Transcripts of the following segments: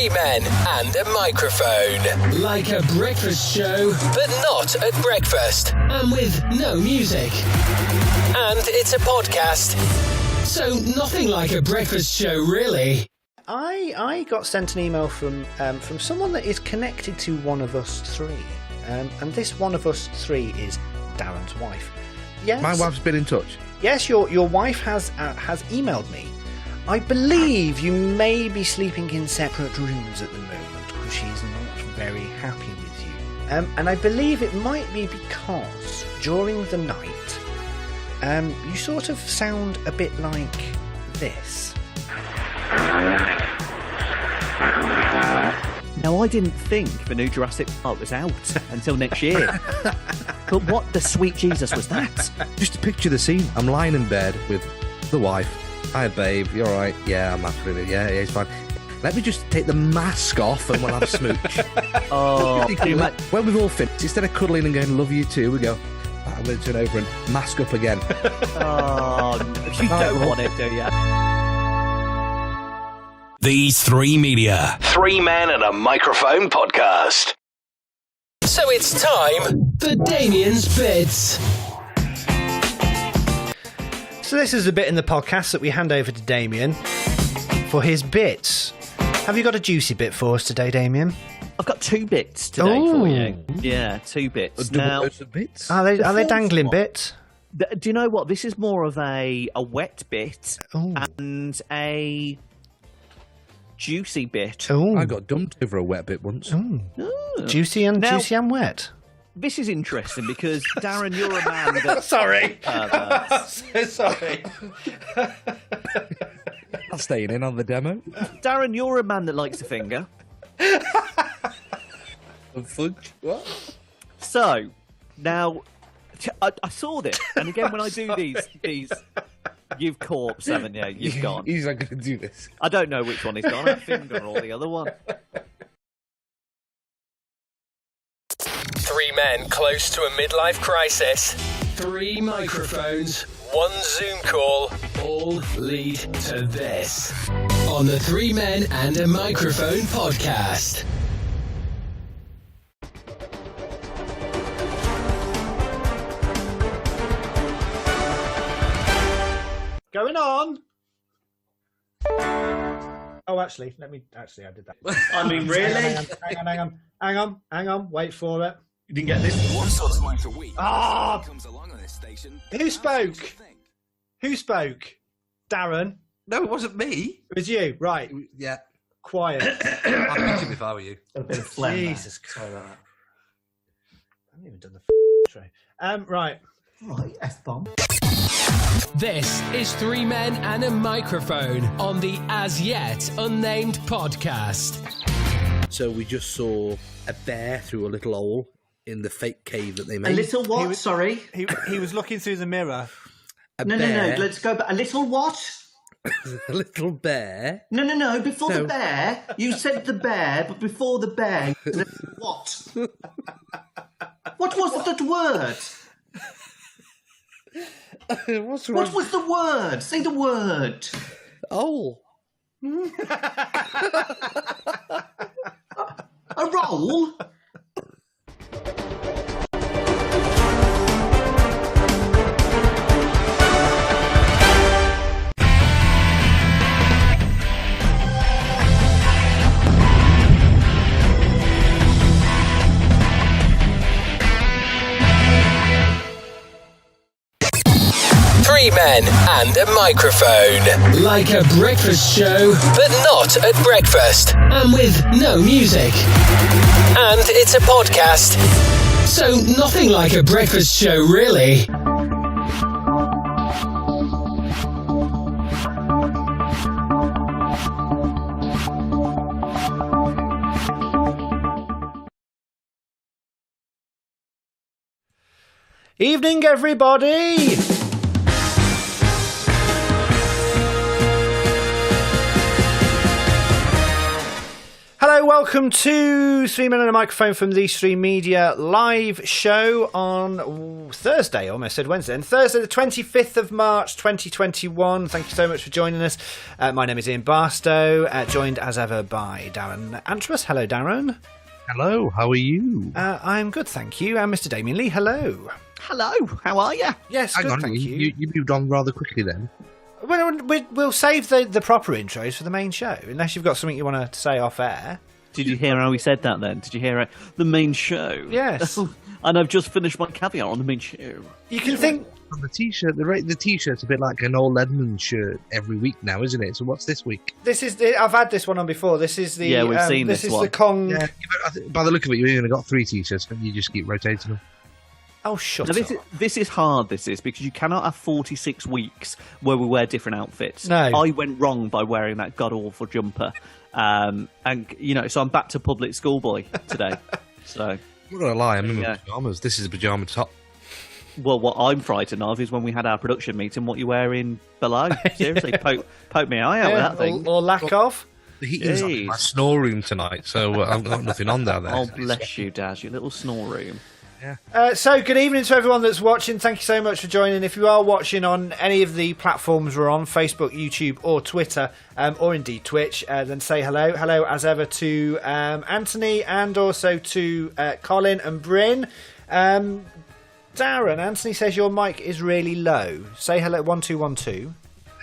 Three men and a microphone. Like a breakfast show, but not at breakfast. And with no music. And it's a podcast. So nothing like a breakfast show, really. I got sent an email from someone that is connected to one of us three. And this one of us three is Darren's wife. Yes. My wife's been in touch. Yes, your wife has emailed me. I believe you may be sleeping in separate rooms at the moment because she's not very happy with you. And I believe it might be because during the night, you sort of sound a bit like this. Now, I didn't think the new Jurassic Park was out until next year. But what the sweet Jesus was that? Just to picture the scene, I'm lying in bed with the wife. Hi, babe, you all right? Yeah, I'm absolutely, yeah, it's fine. Let me just take the mask off and we'll have a smooch. Oh, when we've all finished, instead of cuddling and going, love you too, we go, I'm going to turn over and mask up again. Oh, you don't want it, do you? These Three Media. Three Men and a Microphone podcast. So it's time for Damien's Bits. So this is a bit in the podcast that we hand over to Damien for his bits. Have you got a juicy bit for us today, Damien? I've got 2 bits today for you. Yeah, 2 bits. Now, bits? Are they dangling bits? Do you know what? This is more of a wet bit and a juicy bit. Oh, I got dumped over a wet bit once. Juicy and wet. This is interesting because, Darren, you're a man that... Sorry. I'm so sorry. I'm staying in on the demo. Darren, you're a man that likes to finger. Fudge? What? So, now, I saw this, and again, when I do these you've corpse, haven't you? You've gone. He's not going to do this. I don't know which one he's gone, a finger or the other one. 3 men close to a midlife crisis. 3 microphones, 1 Zoom call, all lead to this. On the Three Men and a Microphone podcast. Going on. Oh, actually, I did that. I mean, really? Hang on, wait for it. You didn't get this? One sort of once a week. Comes along on this station. Who spoke? Darren? No, it wasn't me. It was you, right. Yeah. Quiet. I'd beat him if I were you. A bit of phlegm. Jesus Christ. Sorry about that. I haven't even done the tray. Right. Right, F-bomb. This is 3 Men and a Microphone on the As Yet Unnamed podcast. So we just saw a bear through a little hole in the fake cave that they made. A little what? Sorry? He was looking through the mirror. No, let's go back. A little what? A little bear. No, before the bear. You said the bear, but before the bear, you said what? What was that word? What's wrong? What was the word? Say the word. Oh. A roll? Three Men and a Microphone. Like a breakfast show, but not at breakfast. And with no music. And it's a podcast. So nothing like a breakfast show, really. Evening, everybody! Hello Hello, welcome to Three Men and a Microphone from the Stream Media live show on Thursday, almost said Wednesday, and Thursday the 25th of March 2021. Thank you so much for joining us. My name is Ian Barstow, joined as ever by Darren Antros. Hello, Darren. Hello, how are you? I'm good, thank you. And Mr. Damien Lee, hello. Hello, how are you? Yes, Hang good, on, thank you. You moved on rather quickly then. Well, we'll save the proper intros for the main show, unless you've got something you want to say off air. Did you hear how he said that then? Did you hear it? The main show. Yes. And I've just finished my caviar on the main show. You can think... On the t-shirt, the t-shirt's a bit like an old Edmund shirt every week now, isn't it? So what's this week? I've had this one on before. This is the... Yeah, we've seen this this is one. the Kong... Yeah, by the look of it, you've only got 3 t-shirts, and you just keep rotating them. Oh, shut Now, up. this is hard, because you cannot have 46 weeks where we wear different outfits. No. I went wrong by wearing that god-awful jumper. And, so I'm back to public schoolboy today. So, I'm not going to lie, I'm in my Yeah. pyjamas. This is a pyjama top. well, what I'm frightened of is when we had our production meeting, what you're wearing below. Seriously, poke me eye out with that thing. Or lack of. The heating's on in my snore room tonight, so I've got nothing on down there. Oh, bless you, Daz, your little snore room. So, good evening to everyone that's watching. Thank you so much for joining. If you are watching on any of the platforms we're on, Facebook, YouTube, or Twitter, or indeed Twitch, then say hello. Hello, as ever, to Anthony and also to Colin and Bryn. Darren, Anthony says your mic is really low. Say hello, 1 2 1 2.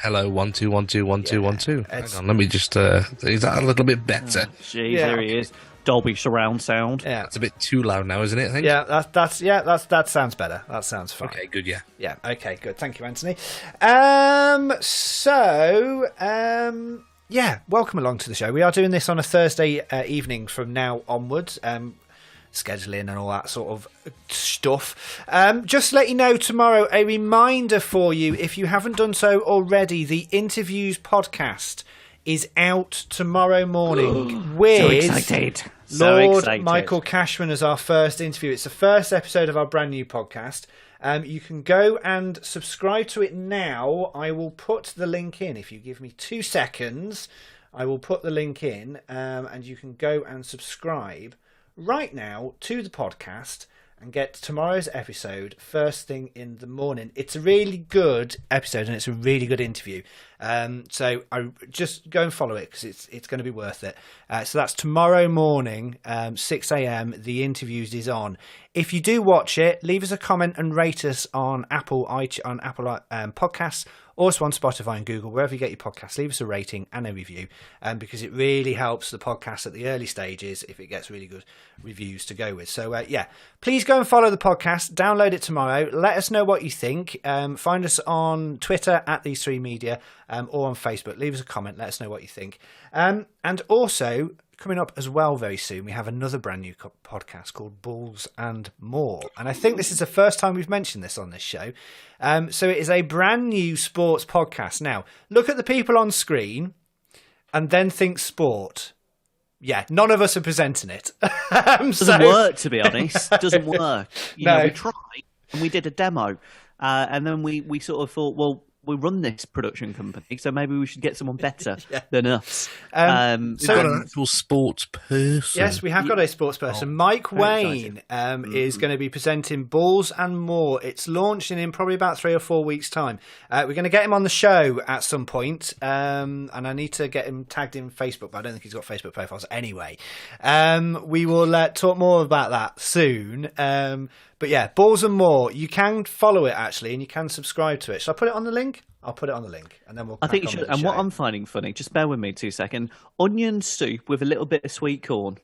Hello, 1 2 1 2 1 2 1 2. Hang it's- on, let me just. Is that a little bit better? Jeez, Yeah. there he is. Dolby surround sound. Yeah, It's a bit too loud now, isn't it? I think? that sounds better. That sounds fine. Okay, good, yeah. Yeah, okay, good. Thank you, Anthony. Welcome along to the show. We are doing this on a Thursday evening from now onwards. Scheduling and all that sort of stuff. Just to let you know, tomorrow, a reminder for you, if you haven't done so already, the Interviews podcast is out tomorrow morning with So excited. So Lord excited. Michael Cashman as our first interview. It's the first episode of our brand new podcast. You can go and subscribe to it now. I will put the link in. If you give me 2 seconds, I will put the link in, and you can go and subscribe right now to the podcast and get tomorrow's episode first thing in the morning. It's a really good episode and it's a really good interview. So I just go and follow it because it's going to be worth it. So that's tomorrow morning, 6 a.m. The Interviews is on. If you do watch it, leave us a comment and rate us on Apple Podcasts, also on Spotify and Google, wherever you get your podcasts. Leave us a rating and a review, because it really helps the podcast at the early stages if it gets really good reviews to go with. So, please go and follow the podcast. Download it tomorrow. Let us know what you think. Find us on Twitter at These Three Media, or on Facebook. Leave us a comment. Let us know what you think. And also, coming up as well very soon, we have another brand new podcast called Bulls and More. And I think this is the first time we've mentioned this on this show. So it is a brand new sports podcast. Now, look at the people on screen and then think sport. Yeah, none of us are presenting it. Doesn't work, to be honest. Doesn't work. No. We tried and we did a demo, and then we sort of thought, well, we run this production company, so maybe we should get someone better than us. So an actual sports person. Yes, we have got a sports person. Mike very Wayne is going to be presenting Balls and More. It's launching in probably about 3 or 4 weeks' time. We're going to get him on the show at some point, and I need to get him tagged in Facebook, but I don't think he's got Facebook profiles anyway. We will talk more about that soon. But yeah, Balls and More. You can follow it, actually, and you can subscribe to it. Shall I put it on the link? I'll put it on the link, and then we'll. I think you crack on should. with the And what show. I'm finding funny, just bear with me 2 seconds. Onion soup with a little bit of sweet corn.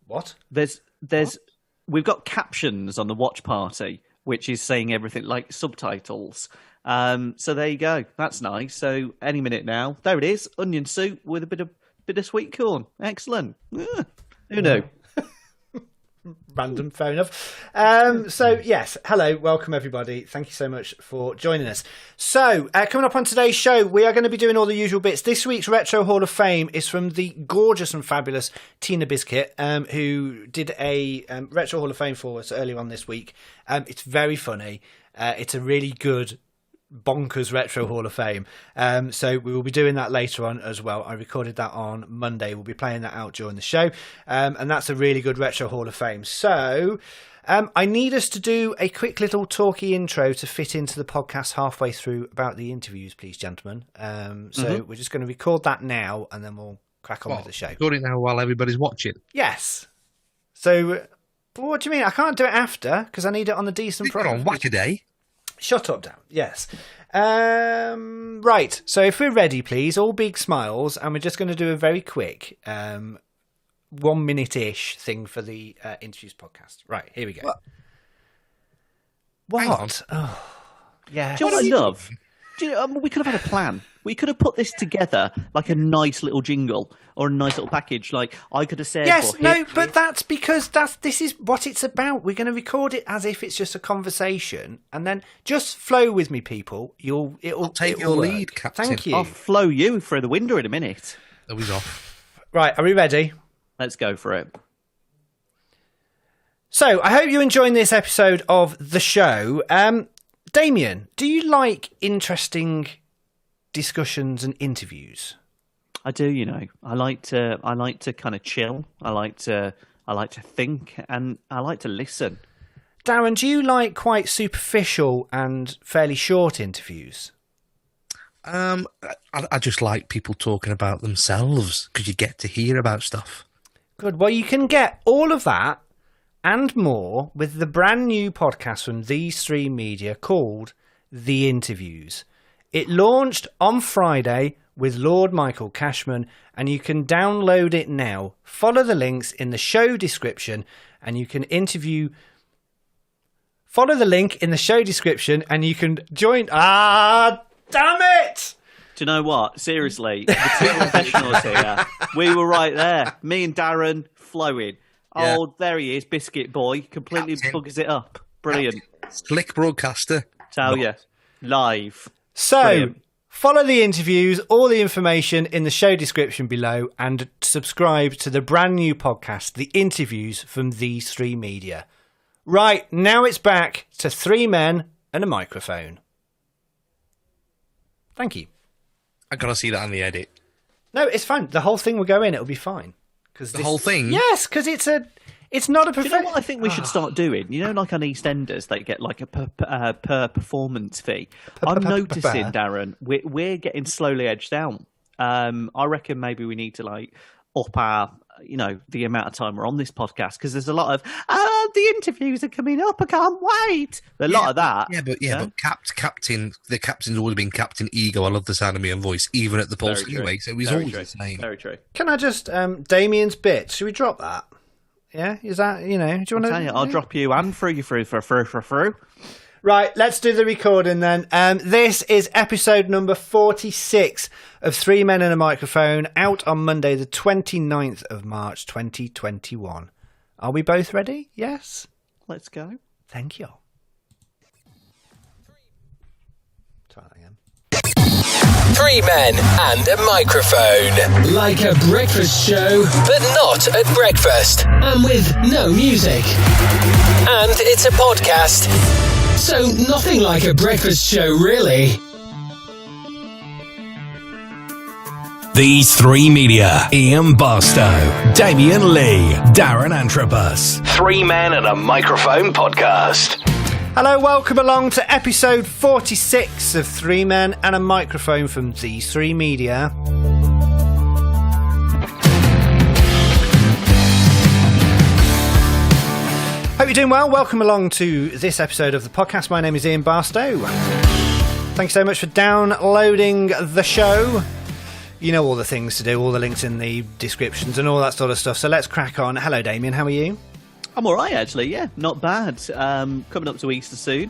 What? We've got captions on the watch party, which is saying everything like subtitles. So there you go. That's nice. So any minute now, there it is. Onion soup with a bit of sweet corn. Excellent. Who knew? Random, fair enough. So yes, hello, welcome everybody. Thank you so much for joining us. So coming up on today's show, we are going to be doing all the usual bits. This week's Retro Hall of Fame is from the gorgeous and fabulous Tina Biscuit, who did a Retro Hall of Fame for us earlier on this week. It's very funny. It's a really good bonkers Retro Hall of Fame. So we will be doing that later on as well. I recorded that on Monday. We'll be playing that out during the show. And that's a really good Retro Hall of Fame. So I need us to do a quick little talky intro to fit into the podcast halfway through about the interviews, please, gentlemen. So we're just going to record that now and then we'll crack on with the show. Record it now while everybody's watching. Yes. So what do you mean? I can't do it after because I need it on the decent You've got on Whack-A-Day. Shut up, Dan. Yes. Right. So if we're ready, please, all big smiles, and we're just going to do a very quick 1 minute-ish thing for the interviews podcast. Right, here we go. What? Oh, yeah. Do you know what I love? We could have had a plan. We could have put this together like a nice little jingle or a nice little package. Like I could have said, yes, but that's because this is what it's about. We're going to record it as if it's just a conversation, and then just flow with me, people. It'll take your lead, Captain. Thank you. I'll flow you through the window in a minute. Oh, he's off. Right, are we ready? Let's go for it. So I hope you're enjoying this episode of the show. Damien, do you like interesting discussions and interviews? I do, you know. I like to kind of chill. I like to think, and I like to listen. Darren, do you like quite superficial and fairly short interviews? I just like people talking about themselves because you get to hear about stuff. Good. Well, you can get all of that and more with the brand new podcast from These Three Media called The Interviews. It launched on Friday with Lord Michael Cashman, and you can download it now. Follow the links in the show description, and you can interview. Follow the link in the show description, and you can join. Damn it! Do you know what? Seriously, the two professionals here, we were right there. Me and Darren flowing. Yeah. Oh, there he is, Biscuit Boy, completely buggers it up. Brilliant. Slick broadcaster. Tell you, live. So, Brilliant. Follow the interviews, all the information in the show description below, and subscribe to the brand new podcast, The Interviews from These Three Media. Right, now it's back to three men and a microphone. Thank you. I gotta see that on the edit. No, it's fine. The whole thing will go in. It'll be fine. The whole thing? Yes, because it's not a Do you know what I think we should start doing? You know, like on EastEnders, they get like a per performance fee. I'm noticing, Darren, we're getting slowly edged down. I reckon maybe we need to like up our, the amount of time we're on this podcast because there's a lot of the interviews are coming up. I can't wait. There's a lot of that. But the captain's always been Captain Ego. I love the sound of my own voice, even at the Pulse anyway. So he's always the same. Very true. Can I just Damien's bit? Should we drop that? Yeah, is that do you want to? I'll drop you and through you through. Right, let's do the recording then. This is episode number 46 of Three Men and a Microphone, out on Monday, the 29th of March, 2021. Are we both ready? Yes? Let's go. Thank you. Try that again. Three men and a microphone. Like a breakfast show, but not at breakfast. And with no music. And it's a podcast. So nothing like a breakfast show, really. These Three Media. Ian Barstow, Damien Lee, Darren Antrobus. Three Men and a Microphone podcast. Hello, welcome along to episode 46 of Three Men and a Microphone from These Three Media. Hope you're doing well. Welcome along to this episode of the podcast. My name is Ian Barstow. Thanks so much for downloading the show. You know all the things to do, all the links in the descriptions and all that sort of stuff. So let's crack on. Hello, Damien. How are you? I'm all right, actually. Yeah, not bad. Coming up to Easter soon.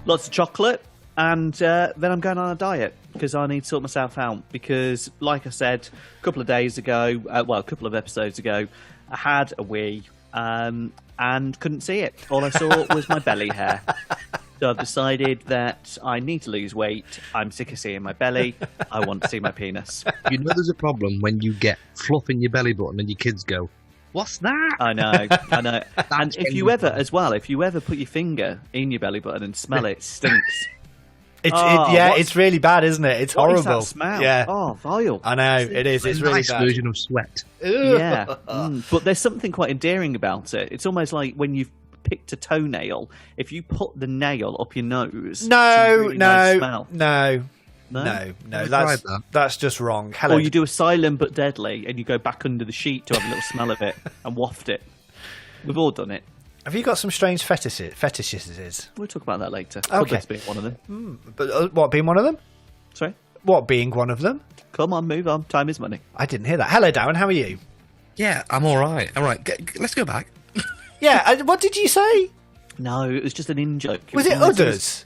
Lots of chocolate. And then I'm going on a diet because I need to sort myself out. Because, like I said, a couple of days ago, a couple of episodes ago, I had a wee and couldn't see it. All I saw was my belly hair. So I've decided that I need to lose weight. I'm sick of seeing my belly. I want to see my penis. You know there's a problem when you get fluff in your belly button and your kids go, "What's that?" I know. And if you ever put your finger in your belly button and smell it, stinks. It's really bad, isn't it? It's What is horrible. that smell? Yeah. Oh, vile. I know, it is. It's a really nice bad. version of sweat. Yeah. But there's something quite endearing about it. It's almost like when you've picked a toenail, if you put the nail up your nose, it's a really nice smell. No. Never That's tried that. that's just wrong. Hello. Or you do a silent but deadly, and you go back under the sheet to have a little smell of it and waft it. We've all done it. Have you got some strange fetishes? We'll talk about that later. Okay. Cupboards being one of them. But what being one of them? Sorry? What being one of them? Come on, move on. Time is money. I didn't hear that. Hello, Darren. How are you? Yeah, I'm all right. All right, let's go back. Yeah. What did you say? No, it was just an in-joke. Was it udders?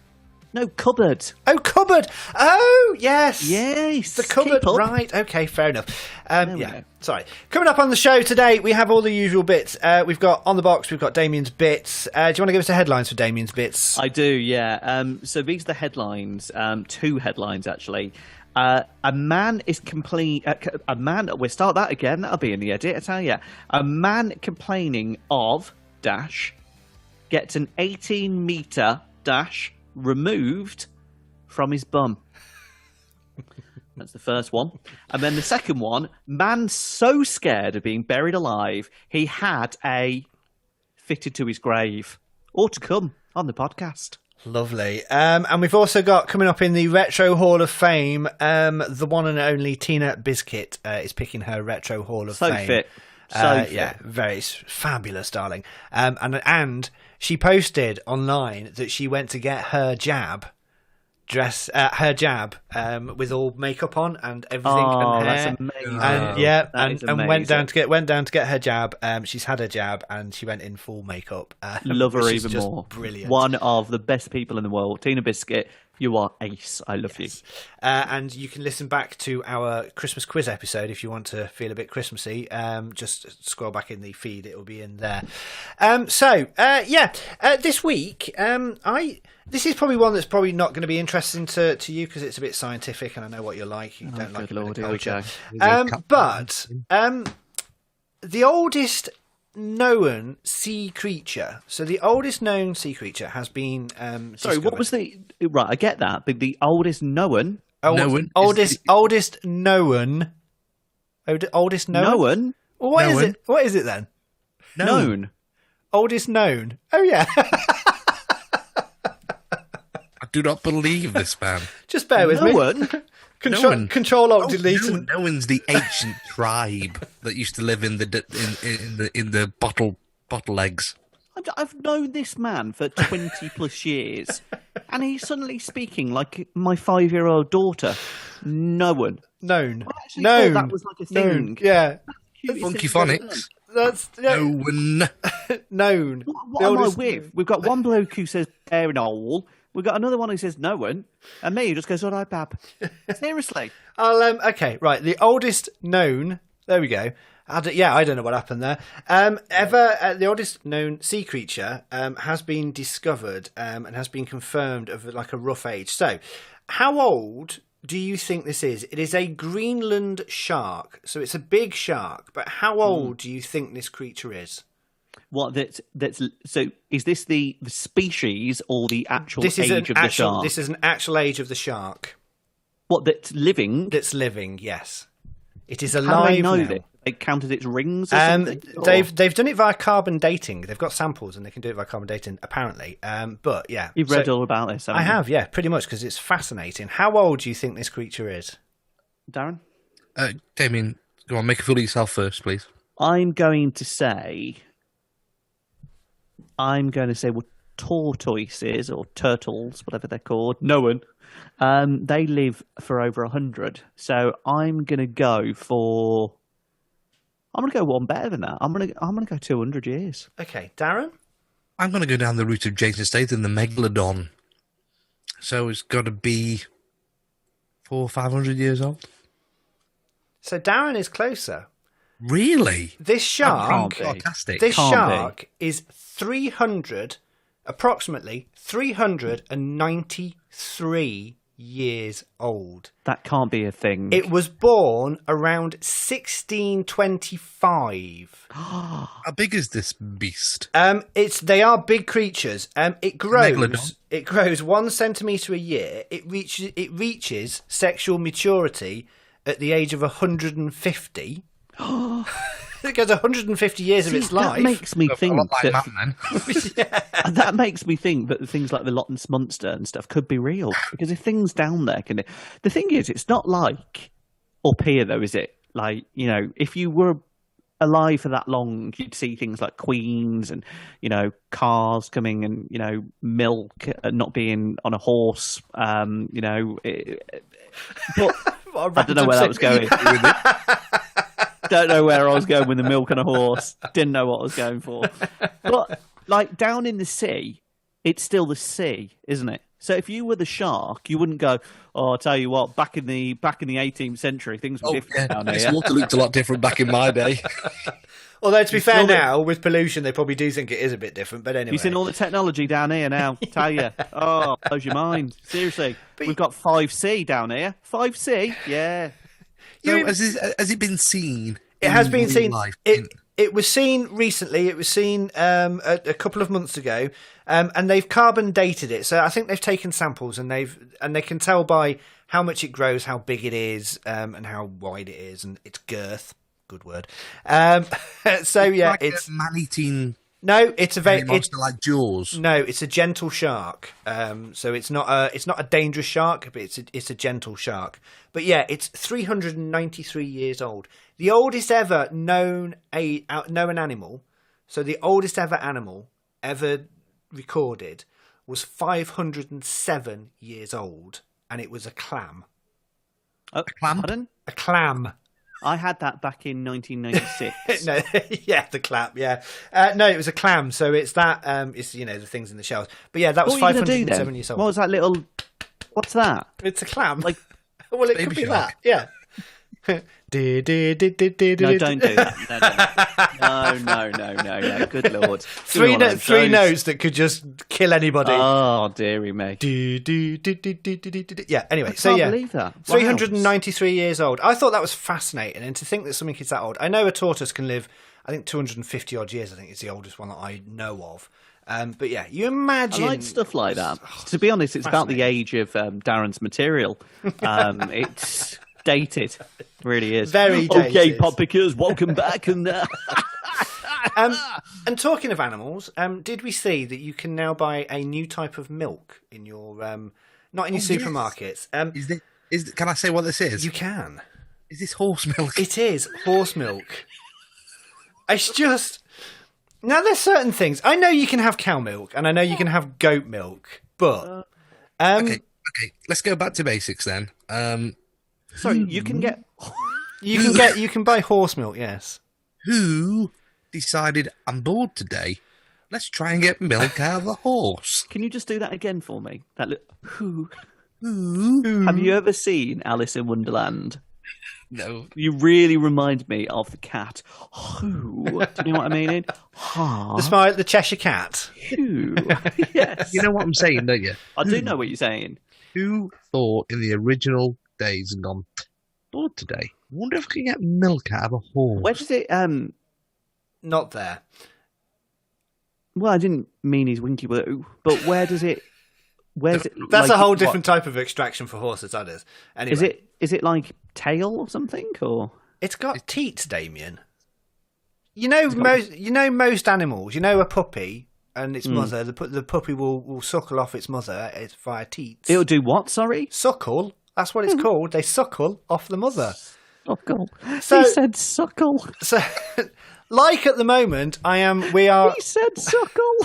No, cupboard. Oh, cupboard. Oh, yes. Yes. The cupboard. Keep up. Right. Okay. Fair enough. we Yeah. go. Sorry. Coming up on the show today, we have all the usual bits. We've got on the box. We've got Damien's bits. Do you want to give us the headlines for Damien's bits? I do, yeah. So these are the headlines. Two headlines, actually. A man is we'll start that again. That'll be in the edit, I tell you. A man complaining of gets an 18-metre removed from his bum. That's the first one. And then the second one, man so scared of being buried alive, he had a fitted to his grave. Or to come on the podcast. Lovely. And we've also got coming up in the Retro Hall of Fame, the one and only Tina Biscuit is picking her Retro Hall of So Fame. fit. So fit. Yeah, very fabulous, darling. And she posted online that she went to get her jab with all makeup on and everything Oh, and hair. that's amazing. And yeah, That is and went down amazing. to get her jab. She's had her jab and she went in full makeup. Love her which is even just more. Brilliant. One of the best people in the world. Tina Biscuit, you are ace. I love you. And you can listen back to our Christmas quiz episode if you want to feel a bit Christmassy. Just scroll back in the feed; it will be in there. This week, this is probably one that's probably not going to be interesting to you because it's a bit scientific, and I know what you're like. You don't like good a bit Lord, of here we culture. go. But the oldest known sea creature. So the oldest known sea creature has been. Sorry, what was the... Right, I get that, but the oldest known... Known Oldest known. Oldest known. Known? Well, what is Known. it? What is it then? Known. Oldest known. Oh yeah. I do not believe this man. Just bear with me. Known? Control Alt Delete. and- No one's the ancient tribe that used to live in the bottle eggs. I've known this man for 20 plus years, and he's suddenly speaking like my 5-year-old daughter. Known. Known. I actually Known. thought that was like a Known. thing. Yeah. Funky phonics. That's No one. known. What The am I oldest- with? We've got one bloke who says bear and owl. We've got another one who says no one. And me who just goes, all right, Bab. Seriously. Okay, right. The oldest known. There we go. I don't know what happened there. The oldest known sea creature has been discovered and has been confirmed of like a rough age. So, how old do you think this is? It is a Greenland shark, so it's a big shark. But how old do you think this creature is? What that's so is this the species or the actual This is age of the shark? This is an actual age of the shark What that's living? that's living. Yes, it is How do alive they know now. that? They counted its rings or something? Or- They've done it via carbon dating. They've got samples and they can do it via carbon dating apparently. But yeah, You've read all about this, haven't I you? have, yeah, pretty much because it's fascinating. How old do you think this creature is? Darren? Damien, go on, make a fool of yourself first, please. I'm going to say well, tortoises or turtles, whatever they're called, no one. They live for over 100. So I'm going to go one better than that. I'm going to go 200 years. Okay, Darren. I'm going to go down the route of Jason Statham, the Megalodon. So it's got to be 400 or 500 years old. So Darren is closer. Really? This shark, can't be. Fantastic. this Can't shark is approximately 393 years old. That can't be a thing. It was born around 1625. How big is this beast? They are big creatures. It grows. Megalodon. It grows 1 centimeter a year. It reaches sexual maturity at the age of 150. It goes 150 years of its life. That makes me think A lot like that, man, then. that makes me think that things like the Loch Ness Monster and stuff could be real. Because if things down there can... The thing is, it's not like up here, though, is it? Like, you know, if you were alive for that long, you'd see things like queens and, you know, cars coming and, you know, milk not being on a horse, you know... but I don't know where that was going. Don't know where I was going with the milk and a horse. Didn't know what I was going for. But, like, down in the sea, it's still the sea, isn't it? So if you were the shark, you wouldn't go, oh, I'll tell you what, back in the 18th century, things were different down This here. water looked a lot different back in my day. Although, to be fair now, with pollution, they probably do think it is a bit different. But anyway. You've seen all the technology down here now, tell you. Oh, blows your mind. Seriously. We've got 5C down here. 5C? Yeah. So has it been seen? It has been seen. Life? It was seen recently. It was seen a couple of months ago, and they've carbon dated it. So I think they've taken samples and they can tell by how much it grows, how big it is, and how wide it is, and its girth. Good word. So yeah, like it's a man-eating. No, it's a very monster like Jaws. No, it's a gentle shark. So it's not a dangerous shark, but it's a gentle shark. But yeah, it's 393 years old. The oldest ever known animal. So the oldest ever animal ever recorded was 507 years old, and it was a clam. A clam? Pardon? A clam. I had that back in 1996. No, yeah, the clap, yeah. No, it was a clam, so it's that, it's, the things in the shells. But yeah, that was What were you gonna 507 do years then? old. What was that little... What's that? It's a clam. Like, well, it baby could be shark. that, yeah. No, don't do that. No. Good lord. Three notes that could just kill anybody. Oh, dearie me. Yeah, anyway, I so can't yeah. believe that. Wow. 393 years old. I thought that was fascinating, and to think that something is that old. I know a tortoise can live, I think, 250 odd years. I think it's the oldest one that I know of. But yeah, you imagine... I like stuff like that. To be honest, it's about the age of Darren's material. It's dated. Really is. Very Okay, dated. pop pickers, welcome back. And and talking of animals, did we see that you can now buy a new type of milk in your not in your supermarkets? Can I say what this is? You can. Is this horse milk? It is horse milk. It's just now there's certain things. I know you can have cow milk and I know you can have goat milk, but Okay. Let's go back to basics then. sorry, you can get... you can buy horse milk. Yes. Who decided I'm bored today? Let's try and get milk out of a horse. Can you just do that again for me? Who? Who? Have you ever seen Alice in Wonderland? No. You really remind me of the cat. Who? Do you know what I mean? The Cheshire Cat. Who? Yes. You know what I'm saying, don't you? I do know what you're saying. Who thought in the original days and gone, bored today? Wonder if I can get milk out of a horse. Where does it... Not there. Well, I didn't mean his winky blue, but where does it... Where's it? That's like, a whole what- different type of extraction for horses. That is. Anyway, Is it like tail or something, or... It's got teats, Damien. You know most animals. You know a puppy and its mother. The puppy will suckle off its mother. It's via teats. It'll do what, sorry? Suckle. That's what it's called. They suckle off the mother. Suckle. So- He said suckle. So, like at the moment, we are. He said suckle.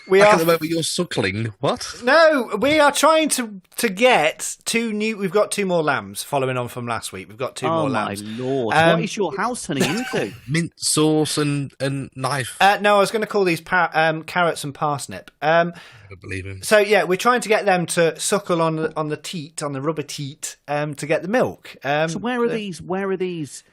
We Like are. at the moment you're suckling. What? No, we are trying to get two new. We've got two more lambs following on from last week. We've got two Oh, more my lambs. lord. What is your house turning into? Mint sauce and knife. No, I was going to call these carrots and parsnip. I don't believe him. So yeah, we're trying to get them to suckle on the teat, on the rubber teat, to get the milk. So where are these?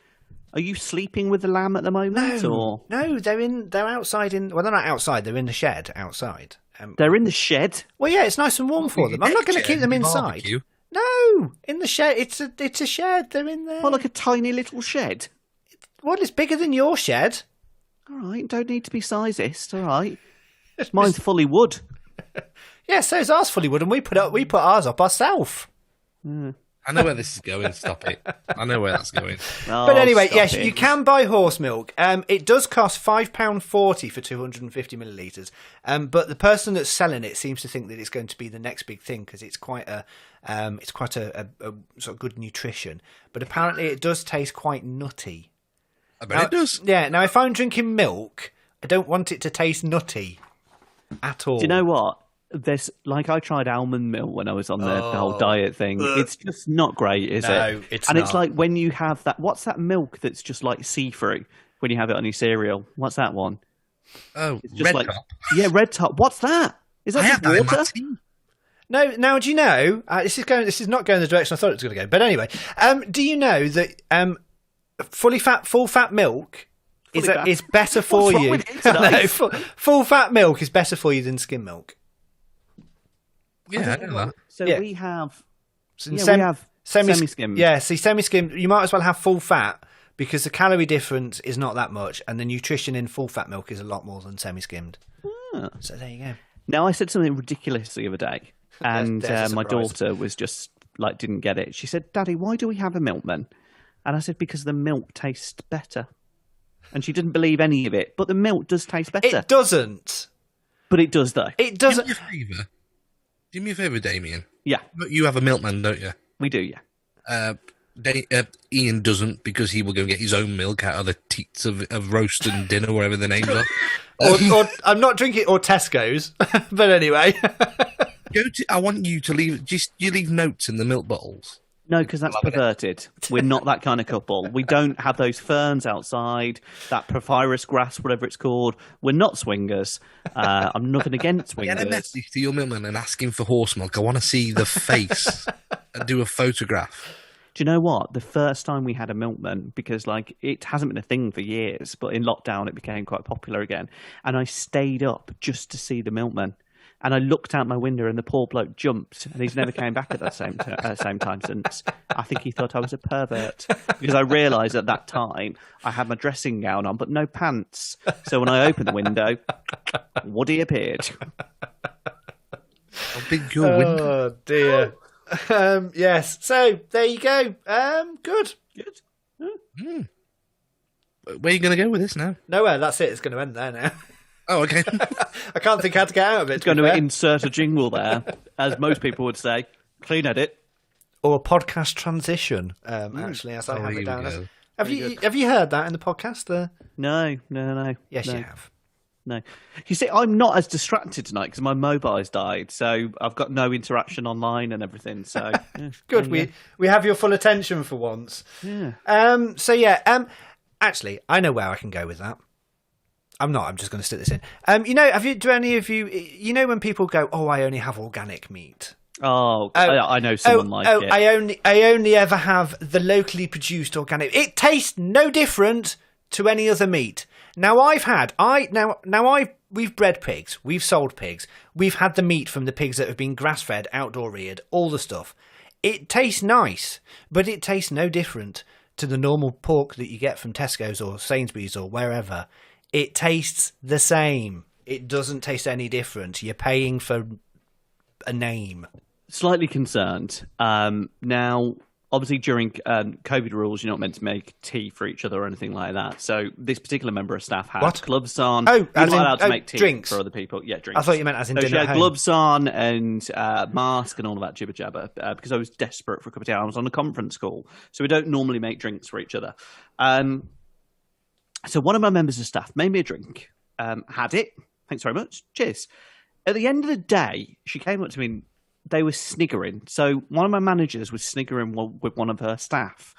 Are you sleeping with the lamb at the moment? Or? No, they're outside well, they're not outside, they're in the shed outside. They're in the shed. Well, yeah, it's nice and warm for them. I'm not going to keep them inside. Barbecue. No, in the shed. It's a shed. They're in there. Well, like a tiny little shed. Well, it's bigger than your shed. All right, don't need to be sizist. All right, mine's fully wood. Yeah, so is ours fully wood, and we put ours up ourselves. I know where this is going. Stop it. I know where that's going. Oh, But anyway, stop yes, it. you can buy horse milk. It does cost £5.40 for 250 millilitres. But the person that's selling it seems to think that it's going to be the next big thing because it's quite a sort of good nutrition. But apparently, it does taste quite nutty. I bet it does. Yeah. Now, if I'm drinking milk, I don't want it to taste nutty at all. Do you know what? I tried almond milk when I was on the whole diet thing. It's just not great, is No, it? it's and not. it's like when you have that. What's that milk that's just like see-through when you have it on your cereal? What's that one? Oh, It's just Red like Top. yeah, Red Top. What's that? Is that I just have that in my water? tea. No, now do you know? This is not going the direction I thought it was going to go. But anyway, do you know that full fat milk Fully fat? is better for What's wrong you? with you tonight? No, full fat milk is better for you than skim milk. Yeah, I know that. So Yeah. we have. So Yeah, we have semi-skimmed. Yeah, see, semi-skimmed. You might as well have full fat because the calorie difference is not that much, and the nutrition in full fat milk is a lot more than semi-skimmed. So there you go. Now I said something ridiculous the other day, and there's a my surprise. daughter was just like didn't get it. She said, "Daddy, why do we have a milkman?" And I said, "Because the milk tastes better." And she didn't believe any of it, but the milk does taste better. It doesn't. But it does though. It Do doesn't. me a favour. Do me a favour, Damien. Yeah, You have a milkman, don't you? we do. Yeah. Ian doesn't because he will go get his own milk out of the teats of roast and dinner, whatever the names are. or I'm not drinking or Tesco's, but anyway. I want you to leave. You leave notes in the milk bottles. No, because that's perverted. We're not that kind of couple. We don't have those ferns outside, that papyrus grass, whatever it's called. We're not swingers. I'm nothing against Get a swingers. message to your milkman and ask him for horse milk. I want to see the face and do a photograph. Do you know what? The first time we had a milkman, because like it hasn't been a thing for years, but in lockdown it became quite popular again. And I stayed up just to see the milkman. And I looked out my window and the poor bloke jumped and he's never came back at that same time since. I think he thought I was a pervert because I realised at that time I had my dressing gown on but no pants. So when I opened the window, Woody appeared. How big your window? Oh dear. Yes. So there you go. Good. Where are you going to go with this now? Nowhere. That's it. It's going to end there now. Oh, okay. I can't think how to get out of it. Going to insert a jingle there, as most people would say. Clean edit. or a podcast transition. Actually, as I have here it we down. go. Have you heard that in the podcast? No. Yes, no. you have. No. You see, I'm not as distracted tonight because my mobile's died, so I've got no interaction online and everything. So yeah, Good. there you We have your full attention for once. go. Yeah. So yeah. Actually, I know where I can go with that. I'm not. I'm just going to stick this in. Do any of you? You know when people go, "Oh, I only have organic meat." Oh, I know someone like it. I only ever have the locally produced organic. It tastes no different to any other meat. Now we've bred pigs, we've sold pigs, we've had the meat from the pigs that have been grass fed, outdoor reared, all the stuff. It tastes nice, but it tastes no different to the normal pork that you get from Tesco's or Sainsbury's or wherever. It tastes the same. It doesn't taste any different. You're paying for a name. Slightly concerned. Now, obviously, during COVID rules, you're not meant to make tea for each other or anything like that. So this particular member of staff had What? gloves on. Oh, you're as not in- allowed to make tea drinks. for other people. Yeah, drinks. I thought you meant as in So dinner she at had home. gloves on and mask and all of that jibber jabber because I was desperate for a cup of tea. I was on a conference call, so we don't normally make drinks for each other. So one of my members of staff made me a drink, had it. Thanks very much. Cheers. At the end of the day, she came up to me and they were sniggering. So one of my managers was sniggering with one of her staff.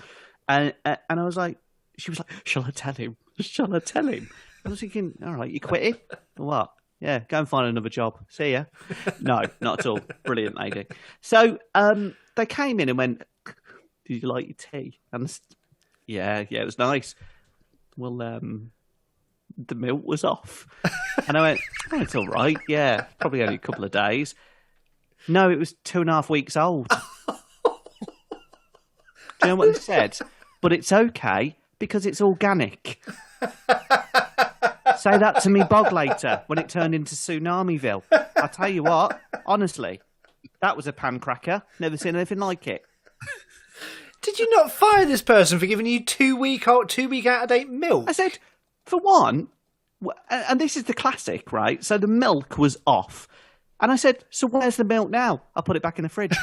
And I was like, she was like, shall I tell him? Shall I tell him? I was thinking, all right, you quitting? Or what? Yeah, go and find another job. See ya. No, not at all. Brilliant lady. So they came in and went, did you like your tea? And yeah, it was nice. Well, the milk was off. And I went, oh, it's all right. Yeah, probably only a couple of days. No, it was 2.5 weeks old. Do you know what they said? But it's okay because it's organic. Say that to me, Bog, later when it turned into Tsunamiville. I tell you what, honestly, that was a pancracker. Never seen anything like it. Did you not fire this person for giving you 2 week out of date milk? I said, for one, and this is the classic, right? So the milk was off. And I said, so where's the milk now? I'll put it back in the fridge.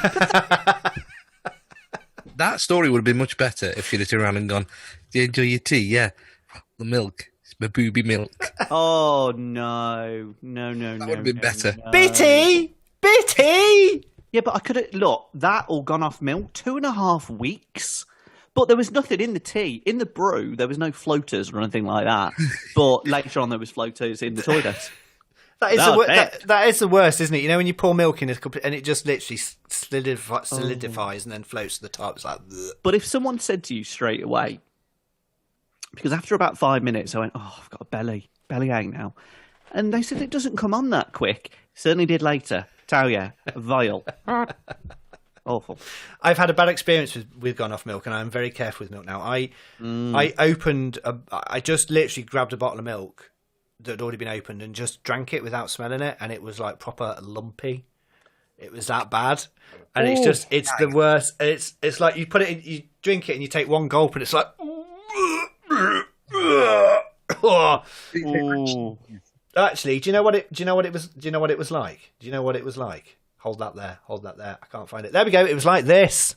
That story would have been much better if she'd have turned around and gone, do you enjoy your tea? Yeah. The milk. It's my booby milk. Oh, no. No. That would have been better. No. Bitty! Yeah, but I could have, look, that all gone off milk, 2.5 weeks. But there was nothing in the tea. In the brew, there was no floaters or anything like that. But later on, there was floaters in the toilet. That is the worst, isn't it? You know, when you pour milk in and it just literally solidifies and then floats to the top. It's like, bleh. But if someone said to you straight away, because after about 5 minutes, I went, oh, I've got a belly ache now. And they said it doesn't come on that quick. Certainly did later. Tell you, vile. Awful. I've had a bad experience with gone off milk, and I'm very careful with milk now. I just literally grabbed a bottle of milk that had already been opened and just drank it without smelling it, and it was like proper lumpy. It was that bad, and it's the worst. It's like you put it in, you drink it, and you take one gulp, and it's like. Actually, do you know what it was like? Hold that there. I can't find it. There we go. It was like this.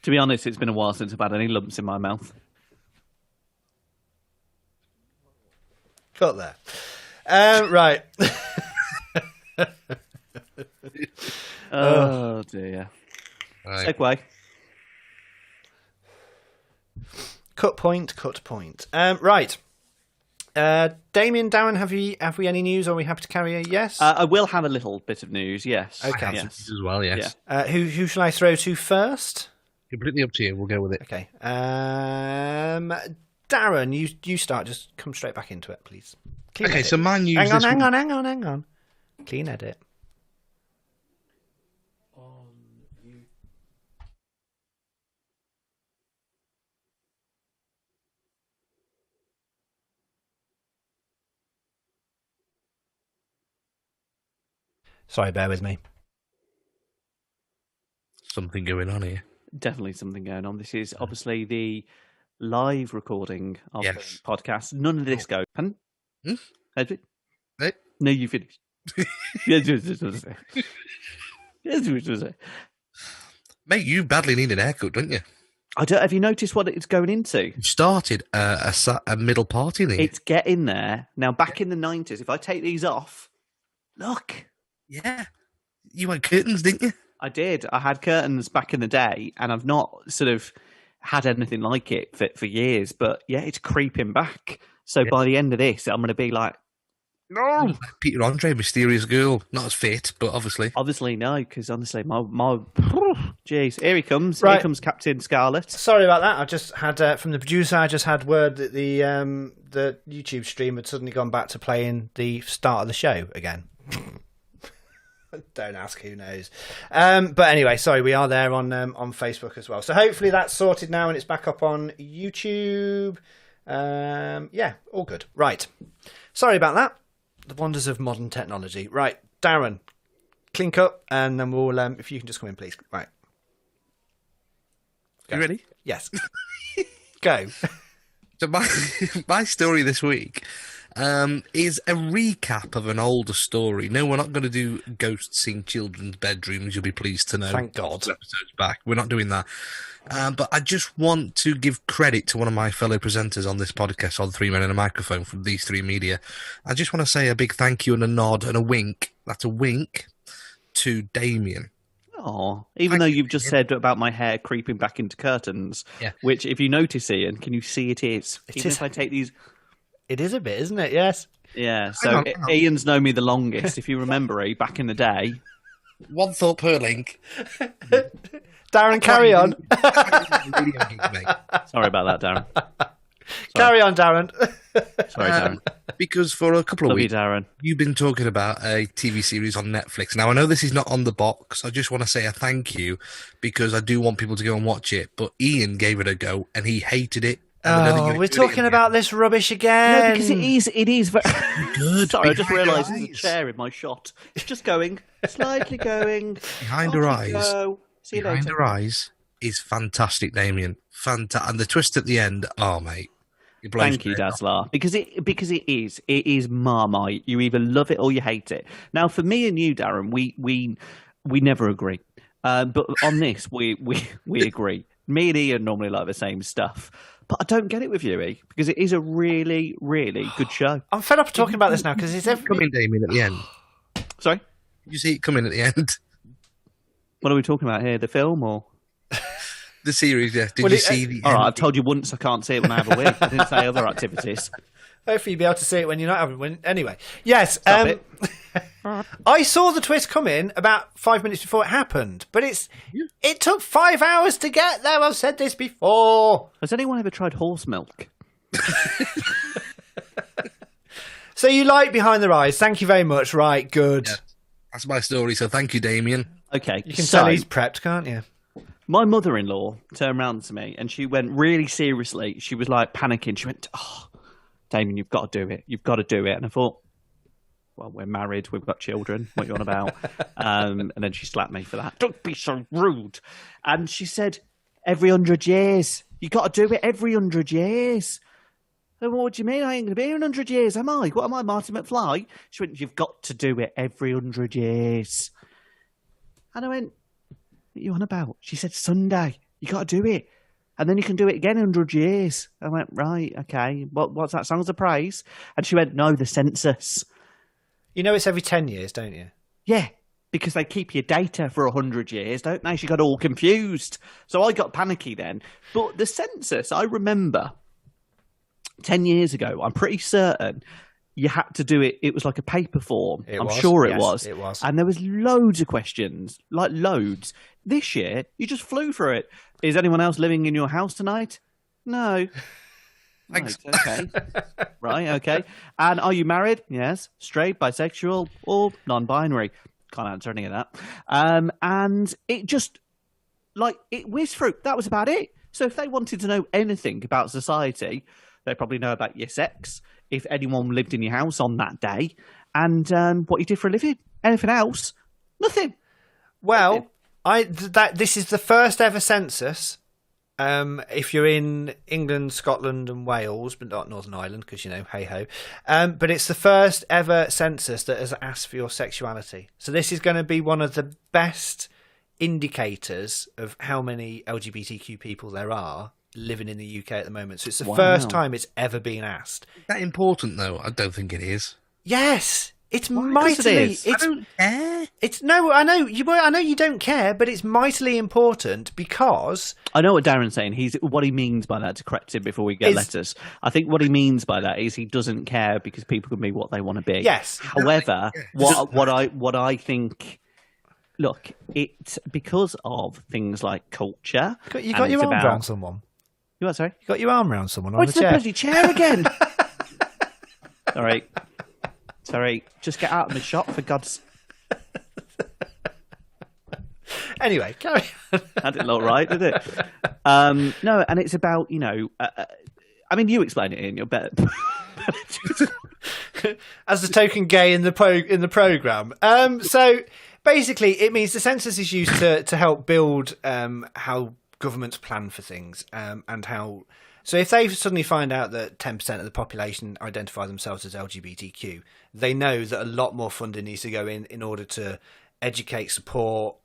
To be honest, it's been a while since I've had any lumps in my mouth. Got there. Right. Oh dear. Right. Segue. Cut point. Right. Damien, Darren, have we any news? Or are we happy to carry a yes? I will have a little bit of news, yes. Okay. Yes. As well, yes. Yeah. Who shall I throw to first? Completely up to you. We'll go with it. Okay. Darren, you start. Just come straight back into it, please. Clean Okay, edit. so my news Hang on. Clean edit. Sorry, bear with me. Something going on here. Definitely something going on. This is obviously the live recording of Yes. the podcast. None of this goes. Hmm? Edwin? Eh? No, you finished. Yes. Mate, you badly need an haircut, don't you? I don't. Have you noticed what it's going into? You started a middle party thing. It's getting there now. Back in the 90s, if I take these off, look. Yeah. You had curtains, didn't you? I did. I had curtains back in the day, and I've not sort of had anything like it for years. But yeah, it's creeping back. So by the end of this, I'm going to be like, no. Peter Andre, mysterious girl. Not as fit, but obviously. Obviously, no, because honestly, my jeez, here he comes. Right. Here comes Captain Scarlet. Sorry about that. I just had from the producer. I just had word that the YouTube stream had suddenly gone back to playing the start of the show again. Don't ask, who knows. But anyway, sorry, we are there on Facebook as well. So hopefully that's sorted now and it's back up on YouTube. Yeah, all good. Right. Sorry about that. The wonders of modern technology. Right, Darren, clink up, and then we'll. If you can just come in, please. Right. You ready? Yes. Go. So my story this week is a recap of an older story. No, we're not going to do ghosts in children's bedrooms, you'll be pleased to know. Thank God. Episodes back. We're not doing that. But I just want to give credit to one of my fellow presenters on this podcast, on Three Men and a Microphone from These Three Media. I just want to say a big thank you and a nod and a wink. That's a wink to Damien. Oh, even though you've just said about my hair creeping back into curtains, Yeah. which, if you notice, Ian, can you see it is? It Even is. if I take these, It is a bit, isn't it? Yes. Yeah, so hang on. Ian's known me the longest, if you remember, back in the day. One thought per link. Darren, carry on. Sorry about that, Darren. Carry on, Darren. Sorry, Darren. Because for a couple of Love you, weeks, Darren. you've been talking about a TV series on Netflix. Now, I know this is not on the box. I just want to say a thank you because I do want people to go and watch it. But Ian gave it a go and he hated it. And I don't think Oh, you we're enjoyed it talking in about this rubbish again. No, because it is very... Good. Sorry, I just Behind realised her there's a eyes. chair in my shot. It's just going, slightly going. Behind Off her you eyes. go. See you Behind later. her eyes is fantastic, Damien. Fantastic. And the twist at the end, oh, mate. It blows Thank you, my head off. Dazzler. Because it is Marmite. You either love it or you hate it. Now, for me and you, Darren, we never agree. But on this, we agree. Me and Ian normally like the same stuff. But I don't get it with you, E, because it is a really, really good show. I'm fed up of talking about this now because it's Coming, Damien, at the end. Sorry? Did you see it coming at the end? What are we talking about here? The film or? The series, yeah. Did Well, you it- see the All right, end? I've told you once I can't see it when I have a wig. I didn't say other activities. Hopefully you'll be able to see it when you're not having one. Anyway, yes. Stop it. I saw the twist coming about 5 minutes before it happened, but it took 5 hours to get there. I've said this before. Has anyone ever tried horse milk? So you like Behind the Eyes. Thank you very much. Right, good. Yeah. That's my story, so thank you, Damien. Okay, You can so tell he's prepped, can't you? my mother-in-law turned around to me and she went really seriously. She was like panicking. She went, "Oh, Damien, you've got to do it. You've got to do it." And I thought, well, we're married. We've got children. What are you on about? And then she slapped me for that. Don't be so rude. And she said, every 100 years. You got to do it every 100 years. And what do you mean? I ain't going to be here in 100 years, am I? What am I, Marty McFly? She went, you've got to do it every 100 years. And I went, what are you on about? She said, Sunday. You got to do it. And then you can do it again in 100 years. I went, right, okay. What's that? Songs of Praise? And she went, no, the census. You know it's every 10 years, don't you? Yeah, because they keep your data for 100 years, don't they? She got all confused. So I got panicky then. But the census, I remember 10 years ago, I'm pretty certain you had to do it. It was like a paper form. I'm sure it Yes, was. it was. And there was loads of questions, like loads. This year, you just flew for it. Is anyone else living in your house tonight? No. Thanks. Right, okay. Right, okay. And are you married? Yes. Straight, bisexual, or non-binary? Can't answer any of that. And it just, like, it whizzed through. That was about it. So if they wanted to know anything about society, they probably know about your sex, if anyone lived in your house on that day, and what you did for a living. Anything else? Nothing. Well, this is the first ever census. If you're in England, Scotland, and Wales, but not Northern Ireland, because hey ho. But it's the first ever census that has asked for your sexuality. So this is going to be one of the best indicators of how many LGBTQ people there are living in the UK at the moment. So it's the first time it's ever been asked. Is that important, though? I don't think it is. Yes, it's Why? 'Cause mightily. it is. I don't care. It's no, I know you. I know you don't care, but it's mightily important because I know what Darren's saying. What he means by that, to correct him before we get letters. I think what he means by that is he doesn't care because people can be what they want to be. Yes. However, what I think, look, it's because of things like culture. you got your arm around someone. You what? Sorry. You got your arm around someone on What's the the chair. bloody chair again? Sorry. Just get out of the shop for God's. Anyway, carry on. That didn't look right, did it? No, and it's about I mean, you explain it, Ian. You're better. As the token gay in the program. So basically, it means the census is used to help build how governments plan for things and how. So if they suddenly find out that 10% of the population identify themselves as LGBTQ, they know that a lot more funding needs to go in order to educate, support,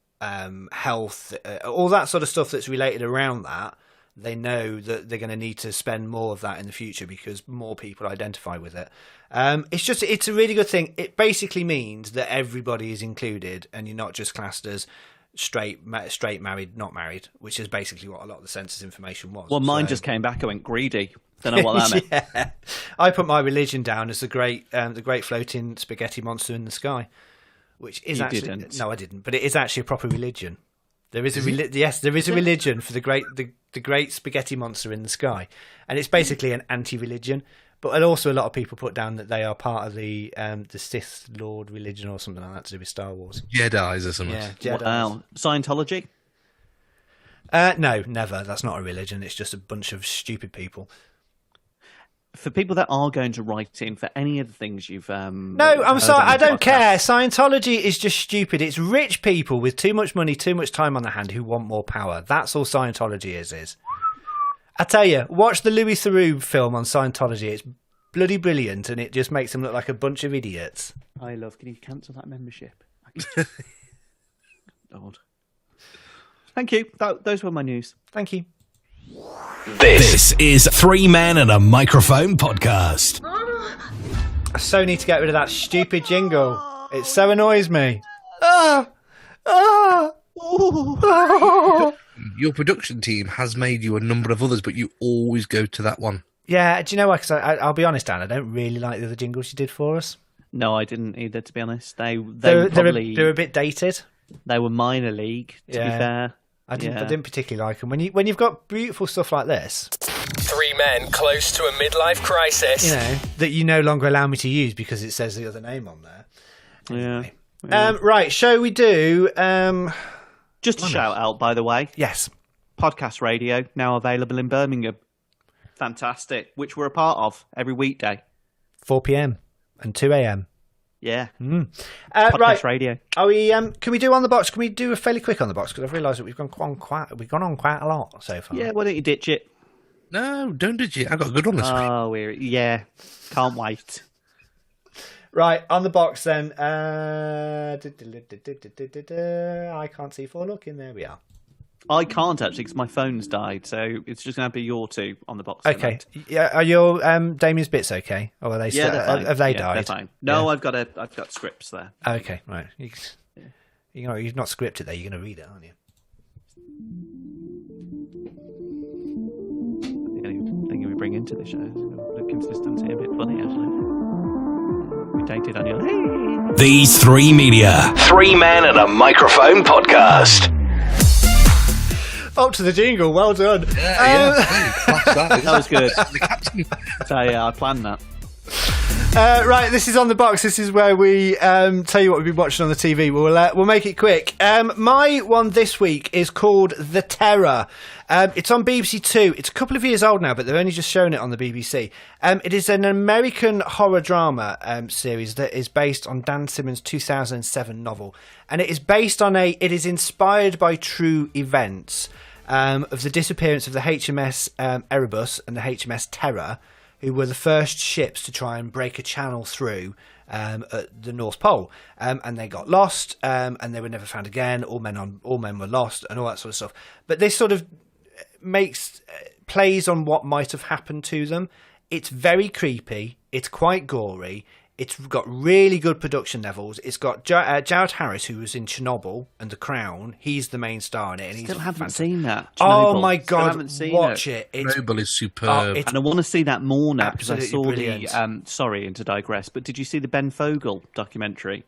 health, all that sort of stuff that's related around that. They know that they're going to need to spend more of that in the future because more people identify with it. It's a really good thing. It basically means that everybody is included and you're not just classed as straight, married, not married, which is basically what a lot of the census information was. Well, mine just came back. I went greedy. Don't know what that meant. Yeah. I put my religion down as the great floating spaghetti monster in the sky, which is didn't. No, I didn't. But it is actually a proper religion. There is there is a religion for the great spaghetti monster in the sky, and it's basically an anti-religion. But also a lot of people put down that they are part of the Sith Lord religion or something like that to do with Star Wars. Jedis or something. Yeah, Jedis. Wow. Scientology? No, never. That's not a religion. It's just a bunch of stupid people. For people that are going to write in for any of the things you've... No, I'm sorry. I don't care. Scientology is just stupid. It's rich people with too much money, too much time on their hand who want more power. That's all Scientology is. I tell you, watch the Louis Theroux film on Scientology. It's bloody brilliant, and it just makes them look like a bunch of idiots. Hi, love. Can you cancel that membership? Lord. Thank you. Those were my news. Thank you. This is Three Men and a Microphone podcast. I so need to get rid of that stupid jingle. It so annoys me. Your production team has made you a number of others, but you always go to that one. Yeah, do you know what? Because I'll be honest, Dan, I don't really like the other jingles you did for us. No, I didn't either, to be honest. They're a bit dated. They were minor league, to be fair. I didn't particularly like them. When you've got beautiful stuff like this, Three men close to a midlife crisis. That you no longer allow me to use because it says the other name on there. Anyway. Right, shall we do? Just a shout out, by the way. Yes. Podcast radio now available in Birmingham. Fantastic, which we're a part of every weekday. 4 p.m. and 2 a.m. Yeah. Podcast Podcast radio. Are we? Can we do on the box? Can we do a fairly quick on the box? Because I've realised that we've gone on quite a lot so far. Yeah. Why don't you ditch it? No, don't ditch it. I got a good one this week. Can't wait. Right, on the box then. I can't see for looking. There we are. I can't actually because my phone's died, so it's just going to be your two on the box. Okay. Yeah. Are your Damien's bits okay? Or are they? Yeah, they're fine. Have they Yeah, died? they're fine. No, Yeah. I've got scripts there. Okay. Right. You've not scripted there. You're going to read it, aren't you? The only thing we bring into the show is the consistency a bit funny, actually. We dated on your... These Three Media. Three Men and a Microphone podcast. Up to the jingle. Well done. That was good. So yeah, I planned that. Right, this is on the box. This is where we tell you what we've been watching on the TV. We'll make it quick. My one this week is called The Terror. It's on BBC Two. It's a couple of years old now, but they've only just shown it on the BBC. It is an American horror drama series that is based on Dan Simmons' 2007 novel, and it is inspired by true events of the disappearance of the HMS Erebus and the HMS Terror, who were the first ships to try and break a channel through at the North Pole, and they got lost, and they were never found again. All men were lost, and all that sort of stuff. But this sort of plays on what might have happened to them. It's very creepy. It's quite gory. It's got really good production levels. It's got Jared Harris, who was in Chernobyl and The Crown. He's the main star in it. And Still haven't seen that. Oh Chernobyl. my God, Haven't seen watch it. Chernobyl is superb. And I want to see that more now because I saw Absolutely brilliant. sorry, and to digress, but did you see the Ben Fogle documentary?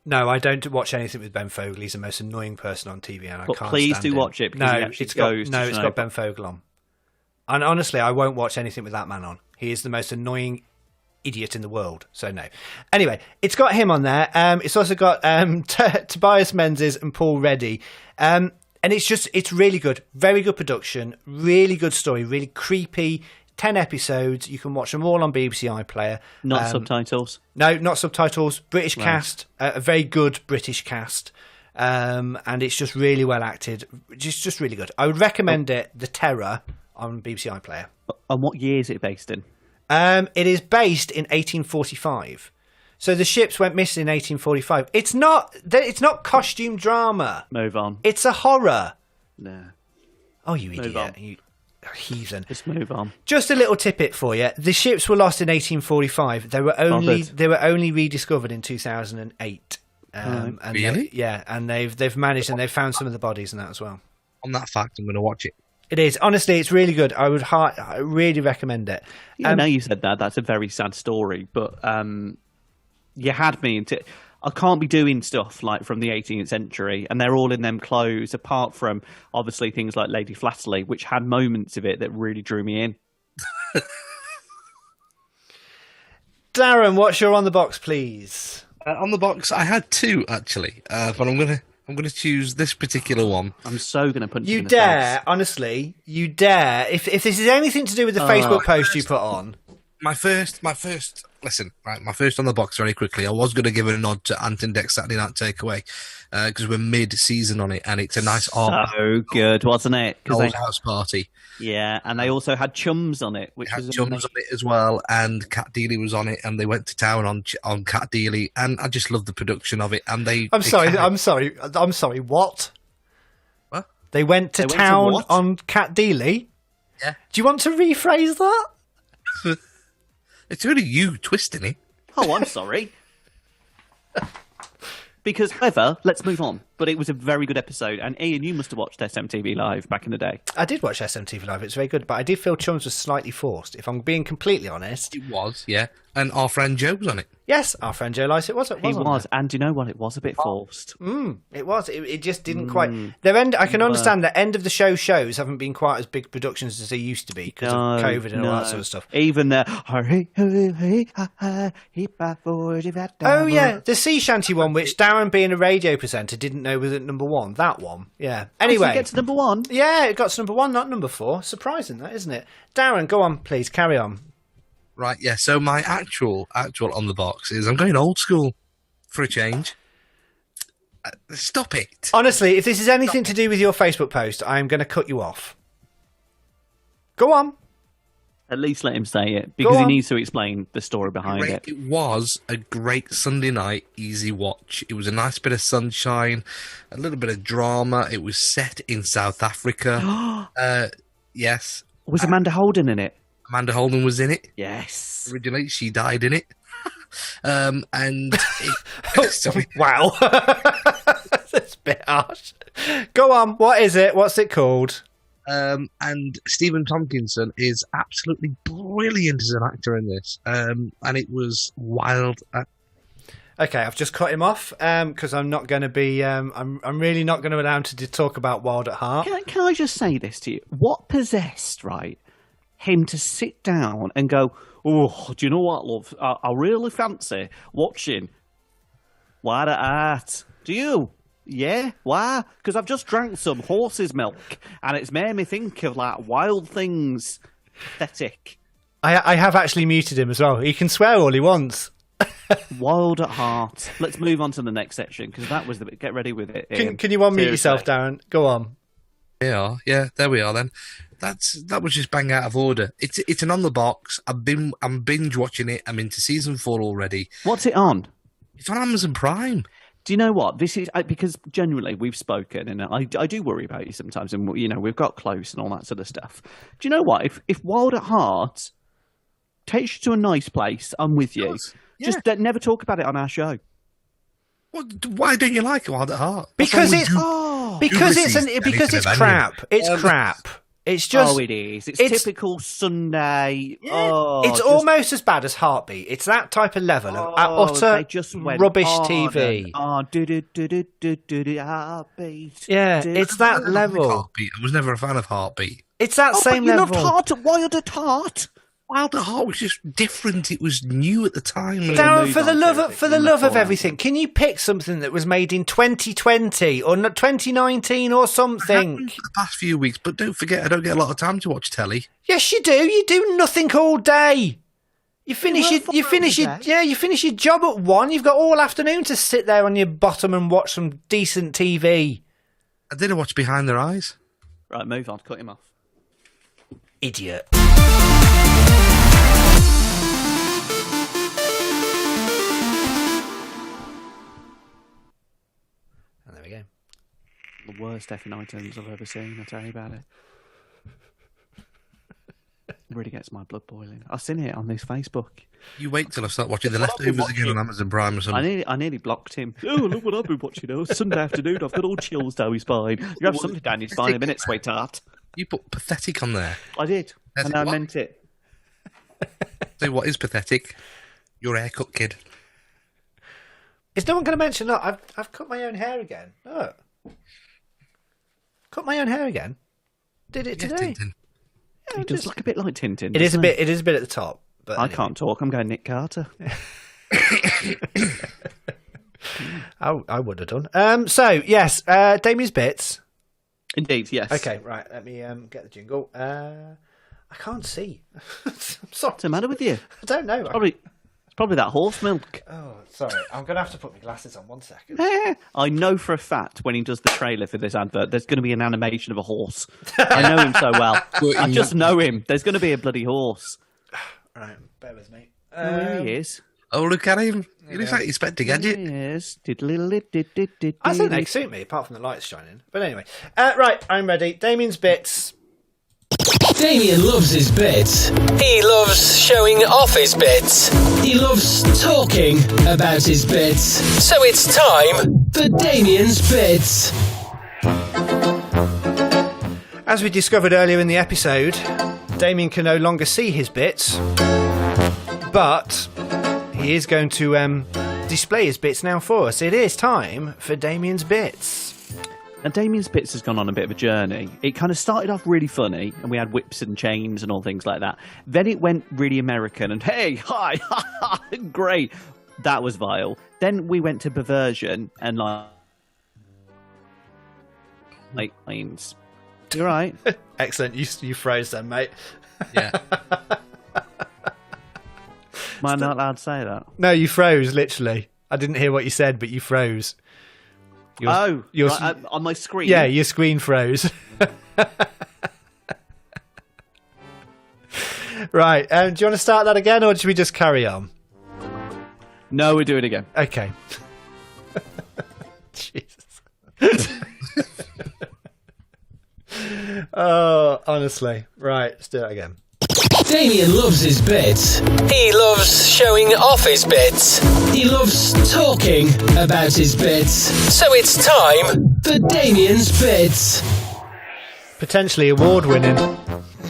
No, I don't watch anything with Ben Fogle. He's the most annoying person on TV, and I But can't please stand do him. watch it because he actually goes to it's got Ben Fogle on. And honestly, I won't watch anything with that man on. He is the most annoying idiot in the world. So no. Anyway, it's got him on there. It's also got Tobias Menzies and Paul Reddy. And it's really good. Very good production. Really good story. Really creepy. 10 episodes. You can watch them all on BBC iPlayer. Not subtitles. No, not subtitles. British cast. A very good British cast. And it's just really well acted. Just really good. I would recommend it, The Terror, on BBC iPlayer. And what year is it based in? It is based in 1845. So the ships went missing in 1845. It's not costume drama. Move on. It's a horror. No. Oh, you Move idiot. on. You heathen. Just move on. Just a little tidbit for you. The ships were lost in 1845. They were only rediscovered in 2008. And Really? and they've managed and they've found some of the bodies and that as well. On that fact, I'm going to watch it. It is honestly, it's really good. I really recommend it. Yeah, now you said that, that's a very sad story. But you had me into. I can't be doing stuff like from the 18th century, and they're all in them clothes. Apart from obviously things like Lady Flatterly, which had moments of it that really drew me in. Darren, what's your on the box, please? On the box, I had two actually, but I'm gonna choose this particular one. I'm so gonna punch you in the dare, face. honestly, you dare. If this is anything to do with the Facebook post you put on, My first. Listen, right. My first on the box very quickly. I was going to give it a nod to Ant and Dec Saturday Night Takeaway because we're mid-season on it, and it's a nice So good, wasn't it? old house party. Yeah, and they also had Chums on it, which It had was Chums on it as well, and Cat Deely was on it, and they went to town on Cat Deely, and I just love the production of it. And I'm sorry. What? What? They went to town what? on Cat Deely. Yeah. Do you want to rephrase that? It's really you twisting it. Oh, I'm sorry. Because, however, let's move on. But it was a very good episode. And Ian, you must have watched SMTV Live back in the day. I did watch SMTV Live. It's very good, but I did feel Chums was slightly forced. If I'm being completely honest. It was, yeah. And our friend Joe was on it. Yes, our friend Joe Lycett was. He on was. there. And do you know what? It was a bit forced. It was. It just didn't quite. I can understand that end of the show shows haven't been quite as big productions as they used to be because of COVID and all that sort of stuff. Even the Oh yeah, the sea shanty one, which Darren, being a radio presenter, didn't know was at number one. That one, yeah. Anyway, get to number one. Yeah, it got to number one, not number four. Surprising, that isn't it? Darren, go on, please carry on. Right, yeah. So my actual on the box is I'm going old school for a change. Stop it. Honestly, if this is anything to do with your Facebook post, I am going to cut you off. Go on. At least let him say it, because he on. needs to explain the story behind it. It was a great Sunday night, easy watch. It was a nice bit of sunshine, a little bit of drama. It was set in South Africa. Yes. Was Amanda Holden in it? Amanda Holden was in it. Yes. Originally, she died in it. Sorry. Wow. That's a bit harsh. Go on. What is it? What's it called? And Stephen Tompkinson is absolutely brilliant as an actor in this. And it was wild. Okay, I've just cut him off because I'm not going to be. I'm really not going to allow him to talk about Wild at Heart. Can I just say this to you? What possessed, right, him to sit down and go, oh, do you know what, love? I really fancy watching Wild at Heart. Do you? Yeah, why? Because I've just drank some horse's milk and it's made me think of like wild things. Pathetic. I have actually muted him as well. He can swear all he wants. Wild at Heart. Let's move on to the next section because that was the bit. Get ready with it. Ian. Can you unmute Seriously. yourself, Darren? Go on. Yeah, there we are then. That was just bang out of order. It's an on the box. I'm binge watching it. I'm into season 4 already. What's it on? It's on Amazon Prime. Do you know what this is? Because generally we've spoken, and I do worry about you sometimes, and we've got close and all that sort of stuff. Do you know what? If Wild at Heart takes you to a nice place, I'm with you. Yeah. Just never talk about it on our show. Why don't you like Wild at Heart? Because What's it's wrong with Ulysses because it's Eliminated crap. It's crap. It's just. It is. It's typical Sunday. Yeah. Oh, it's almost as bad as Heartbeat. It's that type of level of utter they just went rubbish on TV. And Heartbeat. Yeah, it's that I level. Heartbeat. I was never a fan of Heartbeat. It's that same but you level. loved Wild at Heart. Wild at Heart was just different. It was new at the time. Darren, for the love of everything, can you pick something that was made in 2020 or 2019 or something? For the past few weeks, but don't forget, I don't get a lot of time to watch telly. Yes, you do. You do nothing all day. You finish your job at 1. You've got all afternoon to sit there on your bottom and watch some decent TV. I didn't watch Behind Their Eyes. Right, move on. Cut him off. Idiot. And there we go. The worst effing items I've ever seen. I'll tell you about it. really gets my blood boiling. I've seen it on this Facebook. You wait till I start watching The Leftovers again on Amazon Prime or something. I nearly blocked him. Oh, look what I've been watching. Oh, Sunday afternoon. I've got all chills down my spine. You have something down your spine in a minute, sweetheart. You put pathetic on there. I did. Pathetic And I what? meant it. So what is pathetic? Your haircut, kid. Is no one going to mention that I've cut my own hair again? Look. Cut my own hair again. Did it Yeah, today. Tintin. He does look a bit like Tintin. It is a doesn't bit. It is a bit at the top. But I anyway. can't talk. I'm going Nick Carter. I would have done. So yes, Damien's bits. Indeed, yes. Okay, right. Let me get the jingle. I can't see. I'm sorry. What's the matter with you? I don't know. It's probably that horse milk. Oh, sorry. I'm going to have to put my glasses on. 1 second. I know for a fact when he does the trailer for this advert, there's going to be an animation of a horse. I know him so well. I just know him. There's going to be a bloody horse. Right, bear with me. There he is. Oh, look at him. He looks like Inspector Gadget. Yes. I think they suit me, apart from the lights shining. But anyway. Right, I'm ready. Damien's bits. Damien loves his bits. He loves showing off his bits. He loves talking about his bits. So it's time for Damien's bits. As we discovered earlier in the episode, Damien can no longer see his bits, but he is going to display his bits now for us. It is time for Damien's bits. And Damien's bits has gone on a bit of a journey. It kind of started off really funny, and we had whips and chains and all things like that. Then it went really American, and hey, hi, ha, ha, great. That was vile. Then we went to perversion, and like lanes. You're right. Excellent. You froze then, mate. Yeah. Am I not allowed to say that? No, you froze, literally. I didn't hear what you said, but you froze. Your Right, on my screen. Yeah, your screen froze. Right, do you want to start that again, or should we just carry on? No, we'll do it again. Okay. Jesus. Oh, honestly. Right, let's do it again. Damien loves his bits. He loves showing off his bits. He loves talking about his bits. So it's time for Damien's bits. Potentially award-winning.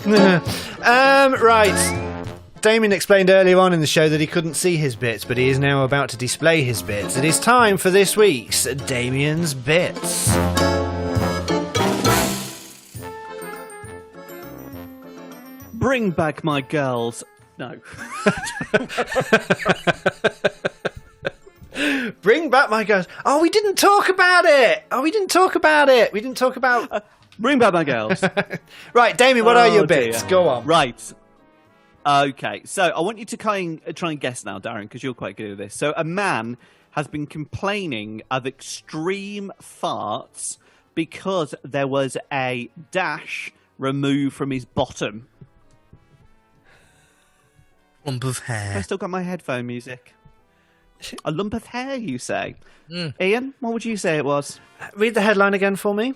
Right. Damien explained earlier on in the show that he couldn't see his bits, but he is now about to display his bits. It is time for this week's Damien's Bits. Bring back my girls. No. Bring back my girls. Oh, we didn't talk about it. We didn't talk about... Bring back my girls. Right, Damien, what are your dear. bits? Go on. Right. Okay, so I want you to try and guess now, Darren, because you're quite good at this. So a man has been complaining of extreme farts because there was a dash removed from his bottom. Lump of I hair. still got my headphone music. A lump of hair, you say? Ian, what would you say it was? Read the headline again for me.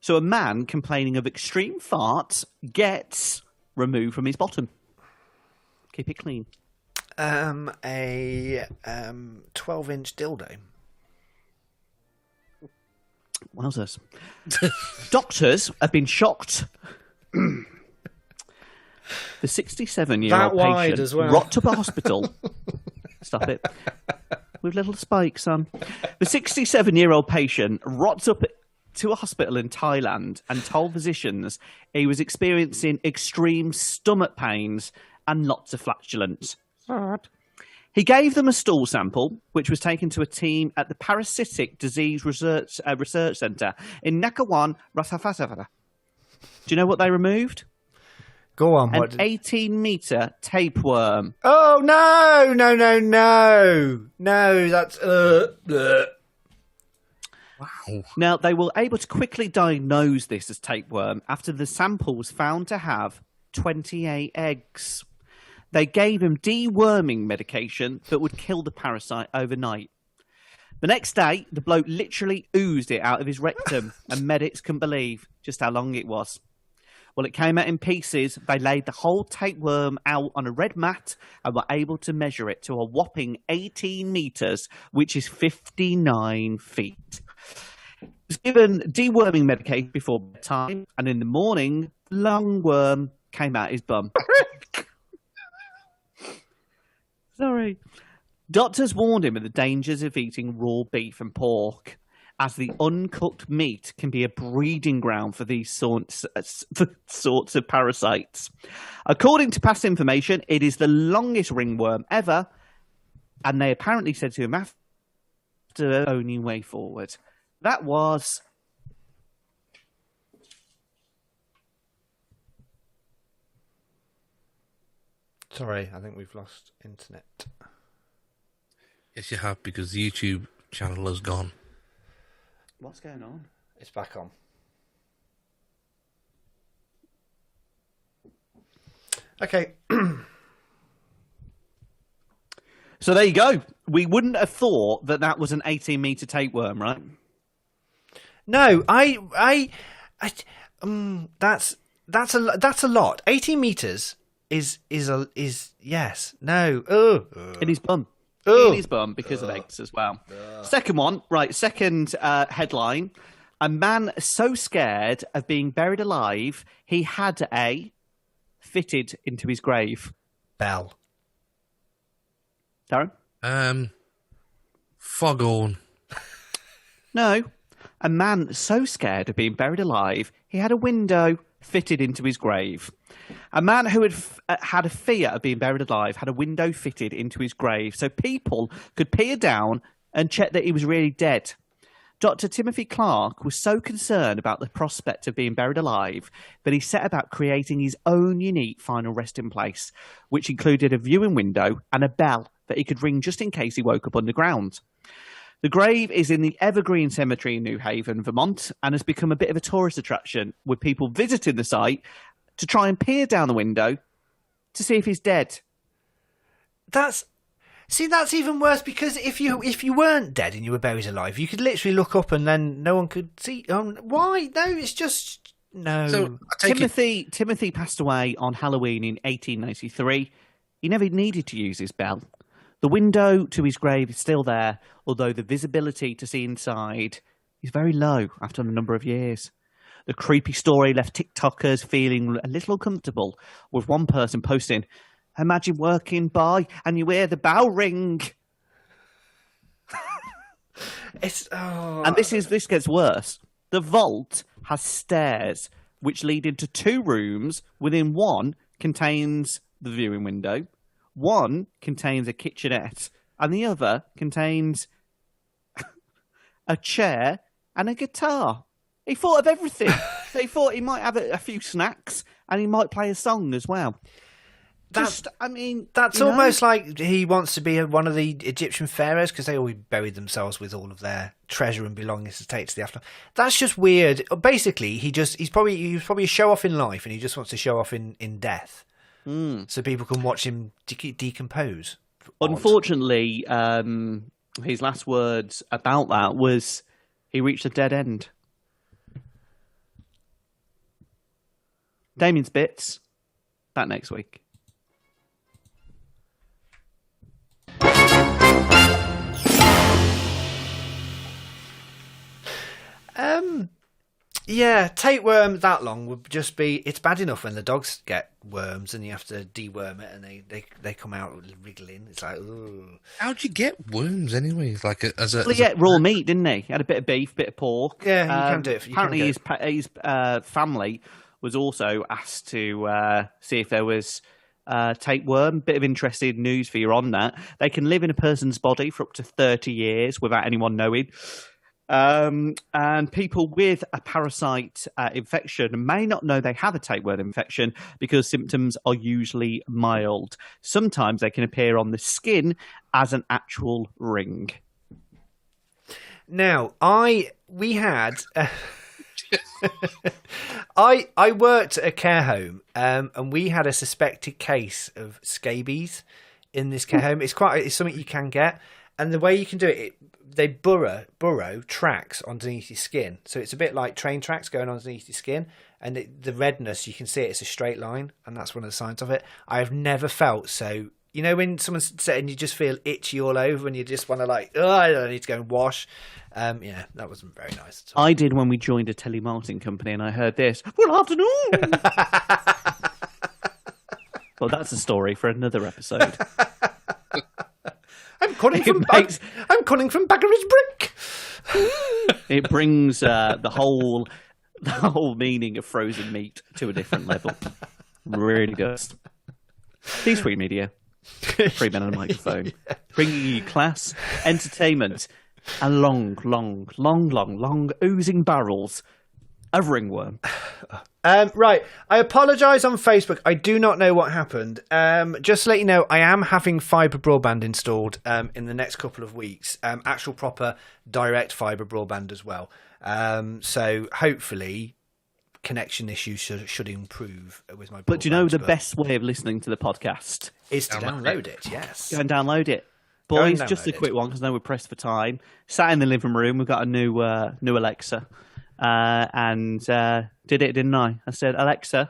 So a man complaining of extreme farts gets removed from his bottom. Keep it clean. A 12-inch dildo. Wowzers. Doctors have been shocked. The 67-year-old That wide patient as well. rocked up a hospital. Stop it. With little spikes on. The 67-year-old patient rocked up to a hospital in Thailand and told physicians he was experiencing extreme stomach pains and lots of flatulence. He gave them a stool sample, which was taken to a team at the Parasitic Disease Research Centre in Nakawan, Rasafasafara. Do you know what they removed? Go on. An 18-metre tapeworm. Oh, no. No, that's... Wow. Now, they were able to quickly diagnose this as tapeworm after the sample was found to have 28 eggs. They gave him deworming medication that would kill the parasite overnight. The next day, the bloke literally oozed it out of his rectum, and medics couldn't believe just how long it was. Well, it came out in pieces. They laid the whole tapeworm out on a red mat and were able to measure it to a whopping 18 metres, which is 59 feet. He was given deworming medication before bedtime, and in the morning, lungworm came out his bum. Sorry. Doctors warned him of the dangers of eating raw beef and pork, as the uncooked meat can be a breeding ground for these sorts of parasites. According to past information, it is the longest ringworm ever, and they apparently said to him after the only way forward. That was... Sorry, I think we've lost internet. Yes, you have, because the YouTube channel has gone. What's going on? It's back on. Okay. So there you go. We wouldn't have thought that was an 18-metre tapeworm, right? No, that's a lot. 18 meters is yes. No. In his bum. Ugh. In his bum because of eggs as well. Second one, right? Second headline: a man so scared of being buried alive he had a fitted into his grave. Bell. Darren? Foghorn. No. A man so scared of being buried alive, he had a window fitted into his grave. A man who had a fear of being buried alive had a window fitted into his grave so people could peer down and check that he was really dead. Dr. Timothy Clark was so concerned about the prospect of being buried alive that he set about creating his own unique final resting place, which included a viewing window and a bell that he could ring just in case he woke up underground. The grave is in the Evergreen Cemetery in New Haven, Vermont, and has become a bit of a tourist attraction, with people visiting the site to try and peer down the window to see if he's dead. That's even worse, because if you weren't dead and you were buried alive, you could literally look up and then no one could see. Why? No, it's just no. So Timothy passed away on Halloween in 1893. He never needed to use his bell. The window to his grave is still there, although the visibility to see inside is very low after a number of years. The creepy story left TikTokers feeling a little uncomfortable, with one person posting, "Imagine working by and you hear the bell ring." And this gets worse. The vault has stairs which lead into two rooms. Within one contains the viewing window. One contains a kitchenette, and the other contains a chair and a guitar. He thought of everything. He thought he might have a few snacks, and he might play a song as well. That's almost like he wants to be one of the Egyptian pharaohs, because they always buried themselves with all of their treasure and belongings to take to the afterlife. That's just weird. Basically, he was probably a show off in life, and he just wants to show off in death. So people can watch him decompose. Unfortunately, his last words about that was he reached a dead end. Damien's Bits, back next week. Yeah, tapeworm that long would just be... It's bad enough when the dogs get worms and you have to deworm it and they come out wriggling. It's like, ooh. How'd you get worms anyway? Like he get raw meat, didn't he? He had a bit of beef, bit of pork. Yeah, you can do it. Apparently his family was also asked to see if there was tapeworm. Bit of interesting news for you on that. They can live in a person's body for up to 30 years without anyone knowing. And people with a parasite infection may not know they have a tapeworm infection because symptoms are usually mild. Sometimes they can appear on the skin as an actual ring. Now, I worked at a care home, and we had a suspected case of scabies in this care home. It's something you can get. And the way you can do it, they burrow tracks underneath your skin. So it's a bit like train tracks going underneath your skin. And the redness, you can see it's a straight line. And that's one of the signs of it. I've never felt so... You know when someone's sitting, you just feel itchy all over and you just want to I need to go and wash. Yeah, that wasn't very nice at all. I did when we joined a telemarketing company and I heard this. Good afternoon! Well, that's a story for another episode. I'm calling from Baggeridge Brick. It brings the whole meaning of frozen meat to a different level. Really does. These Free Media. 3 Men and a Microphone, bringing you class, entertainment, and long oozing barrels of ringworm. Right, I apologise on Facebook. I do not know what happened. Just to let you know, I am having fibre broadband installed in the next couple of weeks. Actual proper direct fibre broadband as well. So hopefully... connection issues should improve with my broadband. But do you know the best way of listening to the podcast? Is to download it, yes. Go and download it. Boys, just a quick one, because I know we're pressed for time. Sat in the living room, we've got a new Alexa. And did it, didn't I? I said, Alexa,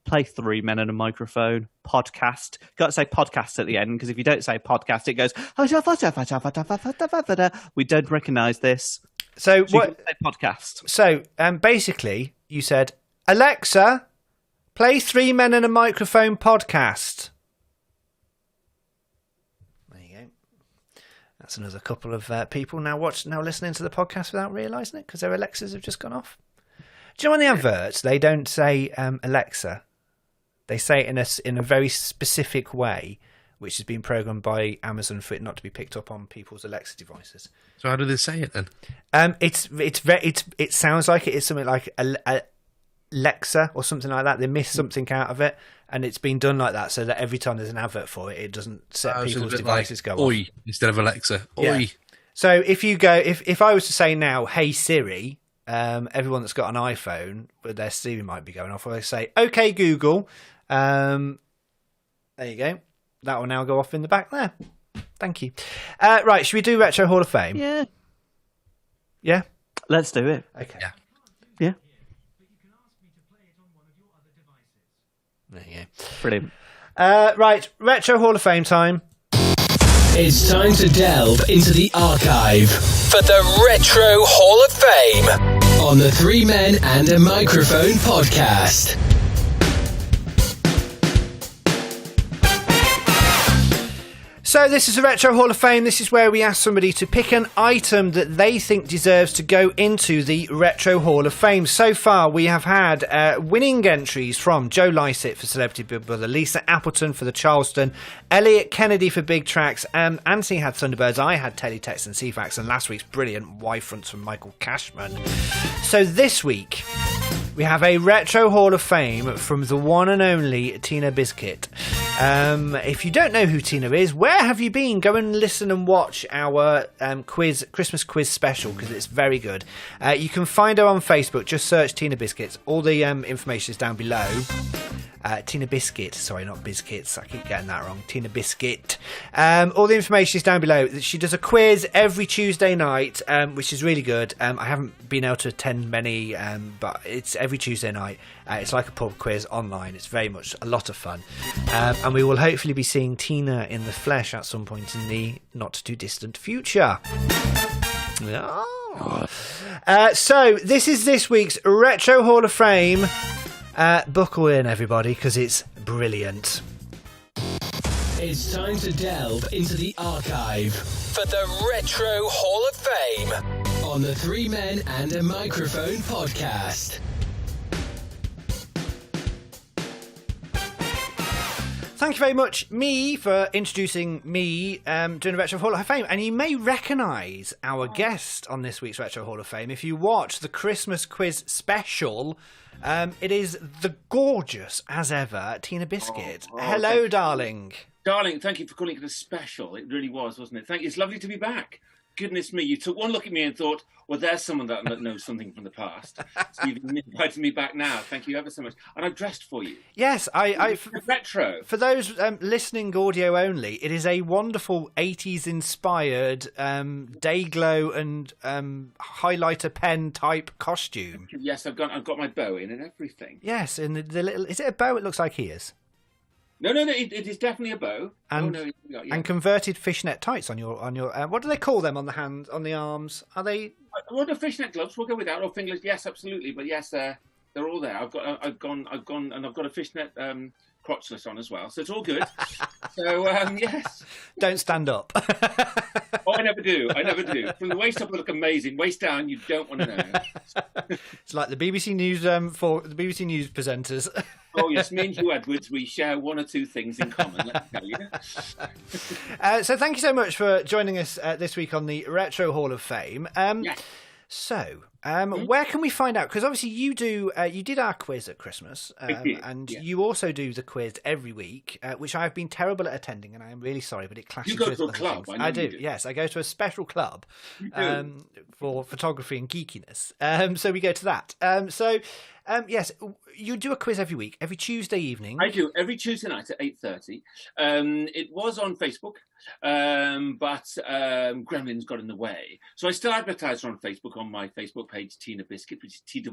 play 3 Men and a Microphone podcast. Got to say podcast at the end, because if you don't say podcast, it goes... We don't recognise this. So what? You say podcast. So basically, you said, Alexa, play 3 Men and a Microphone podcast. There you go. That's another couple of people now listening to the podcast without realising it because their Alexas have just gone off. Do you know on the adverts they don't say Alexa? They say it in a very specific way, which has been programmed by Amazon for it not to be picked up on people's Alexa devices. So how do they say it then? It sounds like it is something like Alexa or something like that. They miss something out of it, and it's been done like that so that every time there's an advert for it, it doesn't set people's devices go off. Oi instead of Alexa. Oi. Yeah. So if I was to say now, hey Siri, everyone that's got an iPhone, but their Siri might be going off. Or they say, okay Google, there you go. That will now go off in the back there. Thank you. Right, should we do Retro Hall of Fame? Yeah. Yeah? Let's do it. Okay. Yeah. Yeah. There you go. Brilliant. Right, Retro Hall of Fame time. It's time to delve into the archive for the Retro Hall of Fame on the 3 Men and a Microphone podcast. So this is the Retro Hall of Fame. This is where we ask somebody to pick an item that they think deserves to go into the Retro Hall of Fame. So far, we have had winning entries from Joe Lycett for Celebrity Big Brother, Lisa Appleton for the Charleston, Elliot Kennedy for Big Tracks, Anthony had Thunderbirds, I had Teletext and CFAX, and last week's brilliant Y-Fronts from Michael Cashman. So this week, we have a Retro Hall of Fame from the one and only Tina Biscuit. If you don't know who Tina is, where have you been? Go and listen and watch our Christmas quiz special because it's very good. You can find her on Facebook. Just search Tina Biscuits. All the information is down below. Tina Biscuit. Sorry, not Biscuits. I keep getting that wrong. Tina Biscuit. All the information is down below. She does a quiz every Tuesday night, which is really good. I haven't been able to attend many, but it's every Tuesday night. It's like a pub quiz online. It's very much a lot of fun. And we will hopefully be seeing Tina in the flesh at some point in the not too distant future. Oh. So this is this week's Retro Hall of Fame. Buckle in, everybody, because it's brilliant. It's time to delve into the archive for the Retro Hall of Fame on the 3 Men and a Microphone podcast. Thank you very much, me, for introducing me doing the Retro Hall of Fame. And you may recognise our guest on this week's Retro Hall of Fame if you watch the Christmas quiz special. It is the gorgeous, as ever, Tina Biscuit. Hello, darling. Darling, thank you for calling it a special. It really was, wasn't it? Thank you. It's lovely to be back. goodness me, you took one look at me and thought, well, there's someone that knows something from the past. So you've invited me back now. Thank you ever so much. And I've dressed for you. Yes, retro. For those listening audio only, it is a wonderful 80s inspired day glow and highlighter pen type costume. Yes, I've got my bow in and everything. Yes, and the little, is it a bow? It looks like he is. No, it is definitely a bow. And, yeah. and converted fishnet tights on your what do they call them on the hands, on the arms? Are they? Well, the fishnet gloves. We'll go with that. Or fingerless. Yes, absolutely. But yes, they're all there. I've gone, and I've got a fishnet crotchless on as well. So it's all good. So yes. Don't stand up. Oh, I never do. From the waist up, I look amazing. Waist down, you don't want to know. It's like the BBC News for the BBC News presenters. Oh yes, me and Hugh Edwards, we share one or two things in common. Let me tell you. So thank you so much for joining us this week on the Retro Hall of Fame. Yes. So, where can we find out? Because obviously you did our quiz at Christmas, and you also do the quiz every week, which I've been terrible at attending, and I am really sorry, but it clashes with other things. You go to a club, I do. Yes, I go to a special club for photography and geekiness. So we go to that. Yes, you do a quiz every week, every Tuesday evening. I do, every Tuesday night at 8:30. It was on Facebook, but Gremlins got in the way. So I still advertise on Facebook, on my Facebook page, Tina Biscuit, which is TEENA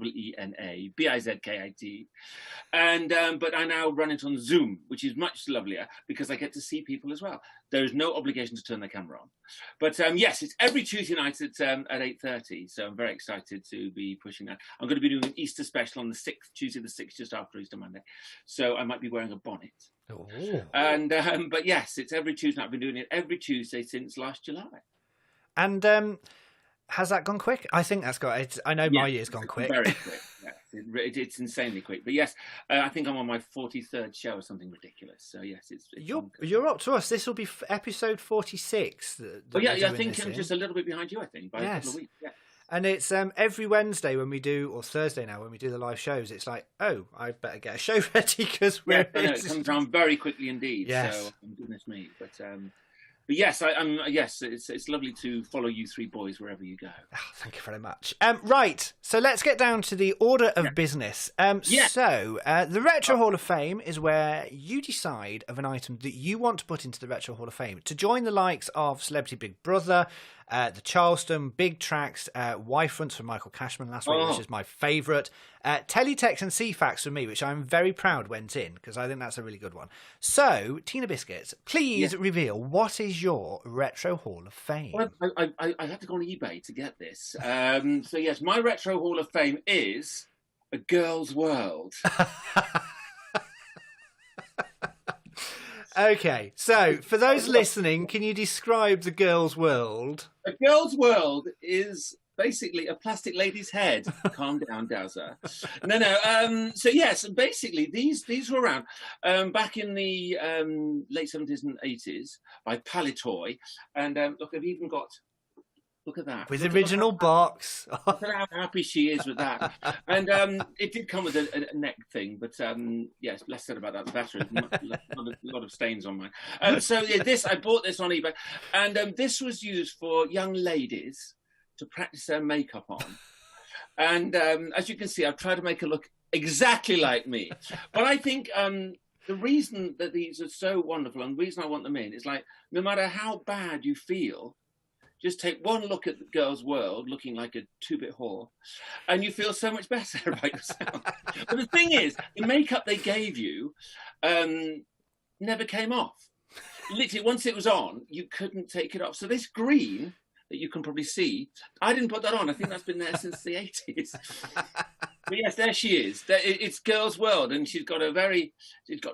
BIZKIT. And but I now run it on Zoom, which is much lovelier because I get to see people as well. There is no obligation to turn the camera on. But yes, it's every Tuesday night at 8:30. So I'm very excited to be pushing that. I'm going to be doing an Easter special on the 6th, Tuesday the 6th, just after Easter Monday. So I might be wearing a bonnet. Oh. And but yes, it's every Tuesday. I've been doing it every Tuesday since last July. And has that gone quick? I think that's got. I know my year's gone quick. Very quick. Yes. It's insanely quick. But yes, I think I'm on my 43rd show or something ridiculous. So yes, it's you're up to us. This will be episode 46. I think I'm just a little bit behind you. I think by a couple of weeks. Yeah. And it's every Wednesday when we do, or Thursday now when we do the live shows. It's like, oh, I better get a show ready because it comes around very quickly indeed. Yes. So goodness me, but yes, yes, it's lovely to follow you three boys wherever you go. Oh, thank you very much. Right, so let's get down to the order of business. So the Retro Hall of Fame is where you decide of an item that you want to put into the Retro Hall of Fame to join the likes of Celebrity Big Brother, the Charleston, Big Tracks, Y-Fronts from Michael Cashman last week, which is my favourite, Teletext and CFAX for me, which I'm very proud went in because I think that's a really good one. So, Tina Biscuits, please reveal what is your Retro Hall of Fame. Well, I had to go on eBay to get this. So yes, my Retro Hall of Fame is A Girl's World. Okay, so for those listening, can you describe The Girl's World? A Girl's World is basically a plastic lady's head. Calm down, Dowser. No. So yes, basically these were around back in the late 70s and 80s by Palitoy, and look, I've even got. Look at that. With original box. Look at how happy she is with that. And it did come with a neck thing, but yes, less said about that, the better. A lot of stains on mine. So I bought this on eBay, and this was used for young ladies to practice their makeup on. And as you can see, I've tried to make her look exactly like me. But I think the reason that these are so wonderful, and the reason I want them in, is like, no matter how bad you feel, just take one look at the Girl's World, looking like a two-bit whore, and you feel so much better about yourself. But the thing is, the makeup they gave you never came off. Literally, once it was on, you couldn't take it off. So this green that you can probably see, I didn't put that on. I think that's been there since the 80s. But yes, there she is. It's Girl's World, and she's got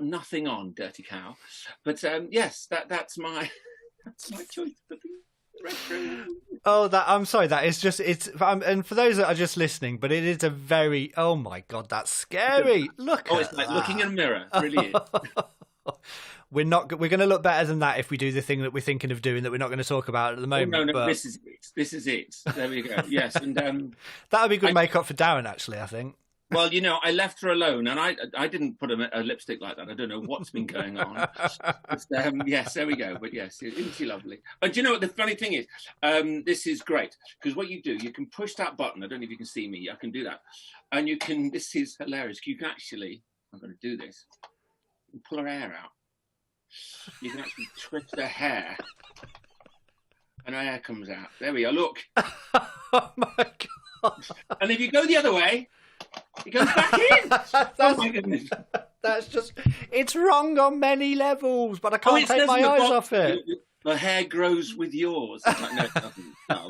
nothing on, dirty cow. But yes, that's my choice for the retro. Oh, I'm sorry. That is just and for those that are just listening, but it is a very. Oh my God, that's scary. Look. Oh, it's like looking in a mirror. It really is. We're going to look better than that if we do the thing that we're thinking of doing that we're not going to talk about at the moment. Oh, no, but... this is it. There we go. Yes, and that would be good makeup for Darren, actually. I think. Well, I left her alone, and I didn't put a lipstick like that. I don't know what's been going on. But, yes, there we go. But yes, isn't she lovely? And do you know what the funny thing is? This is great, because what you do, you can push that button. I don't know if you can see me. I can do that. And you can, this is hilarious. You can actually, I'm going to do this, you can pull her hair out. You can actually twist her hair. And her hair comes out. There we are, look. Oh my God. And if you go the other way, it goes back in. Oh my goodness. That's just, it's wrong on many levels, but I can't it take says my in the eyes box, off it. The hair grows with yours. It's like, no, it doesn't. No.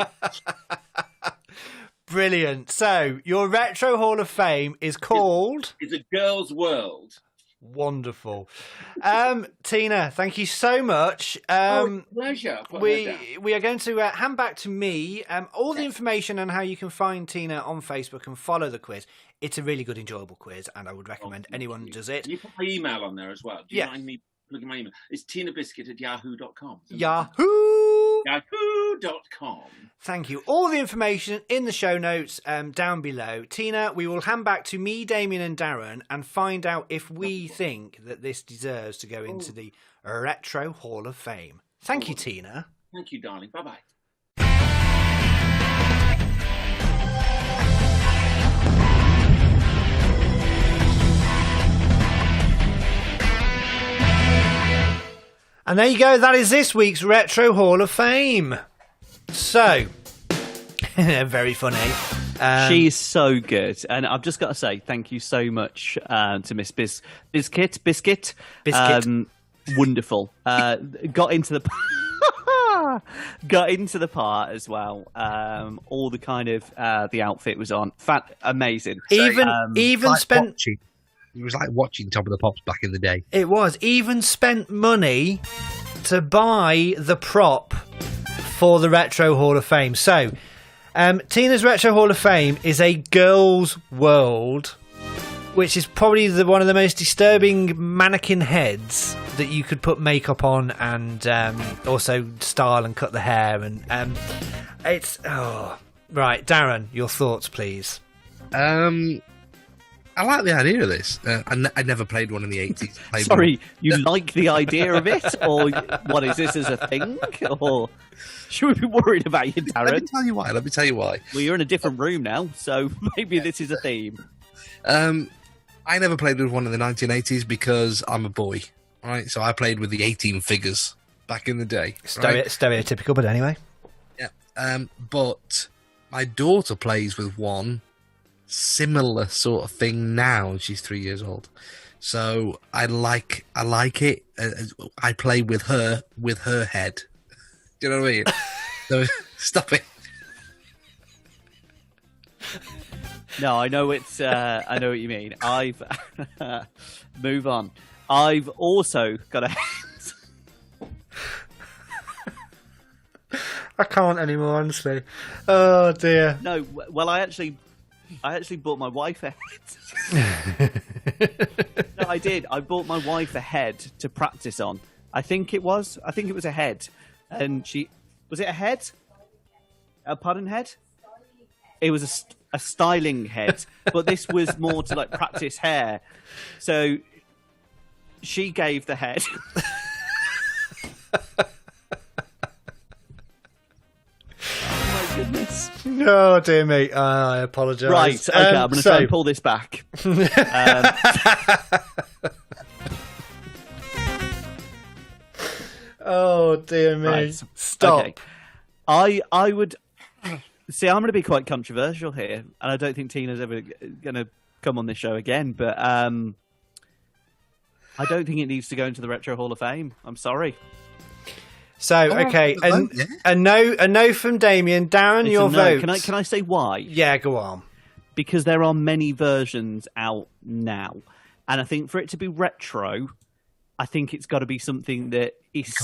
Brilliant. So, your Retro Hall of Fame is called... It's a girl's world. Wonderful. Tina, thank you so much. Pleasure. We are going to hand back to me all the information on how you can find Tina on Facebook and follow the quiz. It's a really good, enjoyable quiz, and I would recommend anyone does it. Can you put my email on there as well? Do you mind me plugging my email? It's tinabiscuit@yahoo.com. Yahoo.com. Thank you. All the information in the show notes down below. Tina, we will hand back to me, Damien and Darren and find out if we think that this deserves to go into the Retro Hall of Fame. Thank you, Tina. Thank you, darling. Bye-bye. And there you go. That is this week's Retro Hall of Fame. So, very funny. She's so good. And I've just got to say, thank you so much to Miss Biscuit. Wonderful. Got into the part as well. All the kind of the outfit was on. Amazing. Even like spent... Watching. It was like watching Top of the Pops back in the day. It was. Even spent money to buy the prop for the Retro Hall of Fame. So, Tina's Retro Hall of Fame is a girl's world, which is probably one of the most disturbing mannequin heads that you could put makeup on and also style and cut the hair. And it's... Oh. Right, Darren, your thoughts, please. I like the idea of this. I never played one in the 80s. Sorry, you like the idea of it? Or what is this as a thing? Or should we be worried about you, Darren? Let me tell you why. Well, you're in a different room now, so maybe this is a theme. I never played with one in the 1980s because I'm a boy, right? So I played with the 18 figures back in the day. Right? Stereotypical, but anyway. Yeah. But my daughter plays with one similar sort of thing now, and she's 3 years old. So I like it. I play with her head. Do you know what I mean? So stop it. No, I know it's. I know what you mean. I've move on. I've also got a. I can't anymore, honestly. Oh dear. No, well, I actually bought my wife a head. No, I did. I bought my wife a head to practice on. I think it was a head, and was it a head? A pardon, head? It was a styling head, but this was more to like practice hair. So she gave the head. Oh my goodness. No, dear me. I apologise. Right, okay, I'm going to try and pull this back. Oh, dear me. Right. Stop. Okay. I would... See, I'm going to be quite controversial here, and I don't think Tina's ever going to come on this show again, but I don't think it needs to go into the Retro Hall of Fame. I'm sorry. So, okay, a no from Damien. Darren, your vote. Can I say why? Yeah, go on. Because there are many versions out now, and I think for it to be retro, I think it's got to be something that is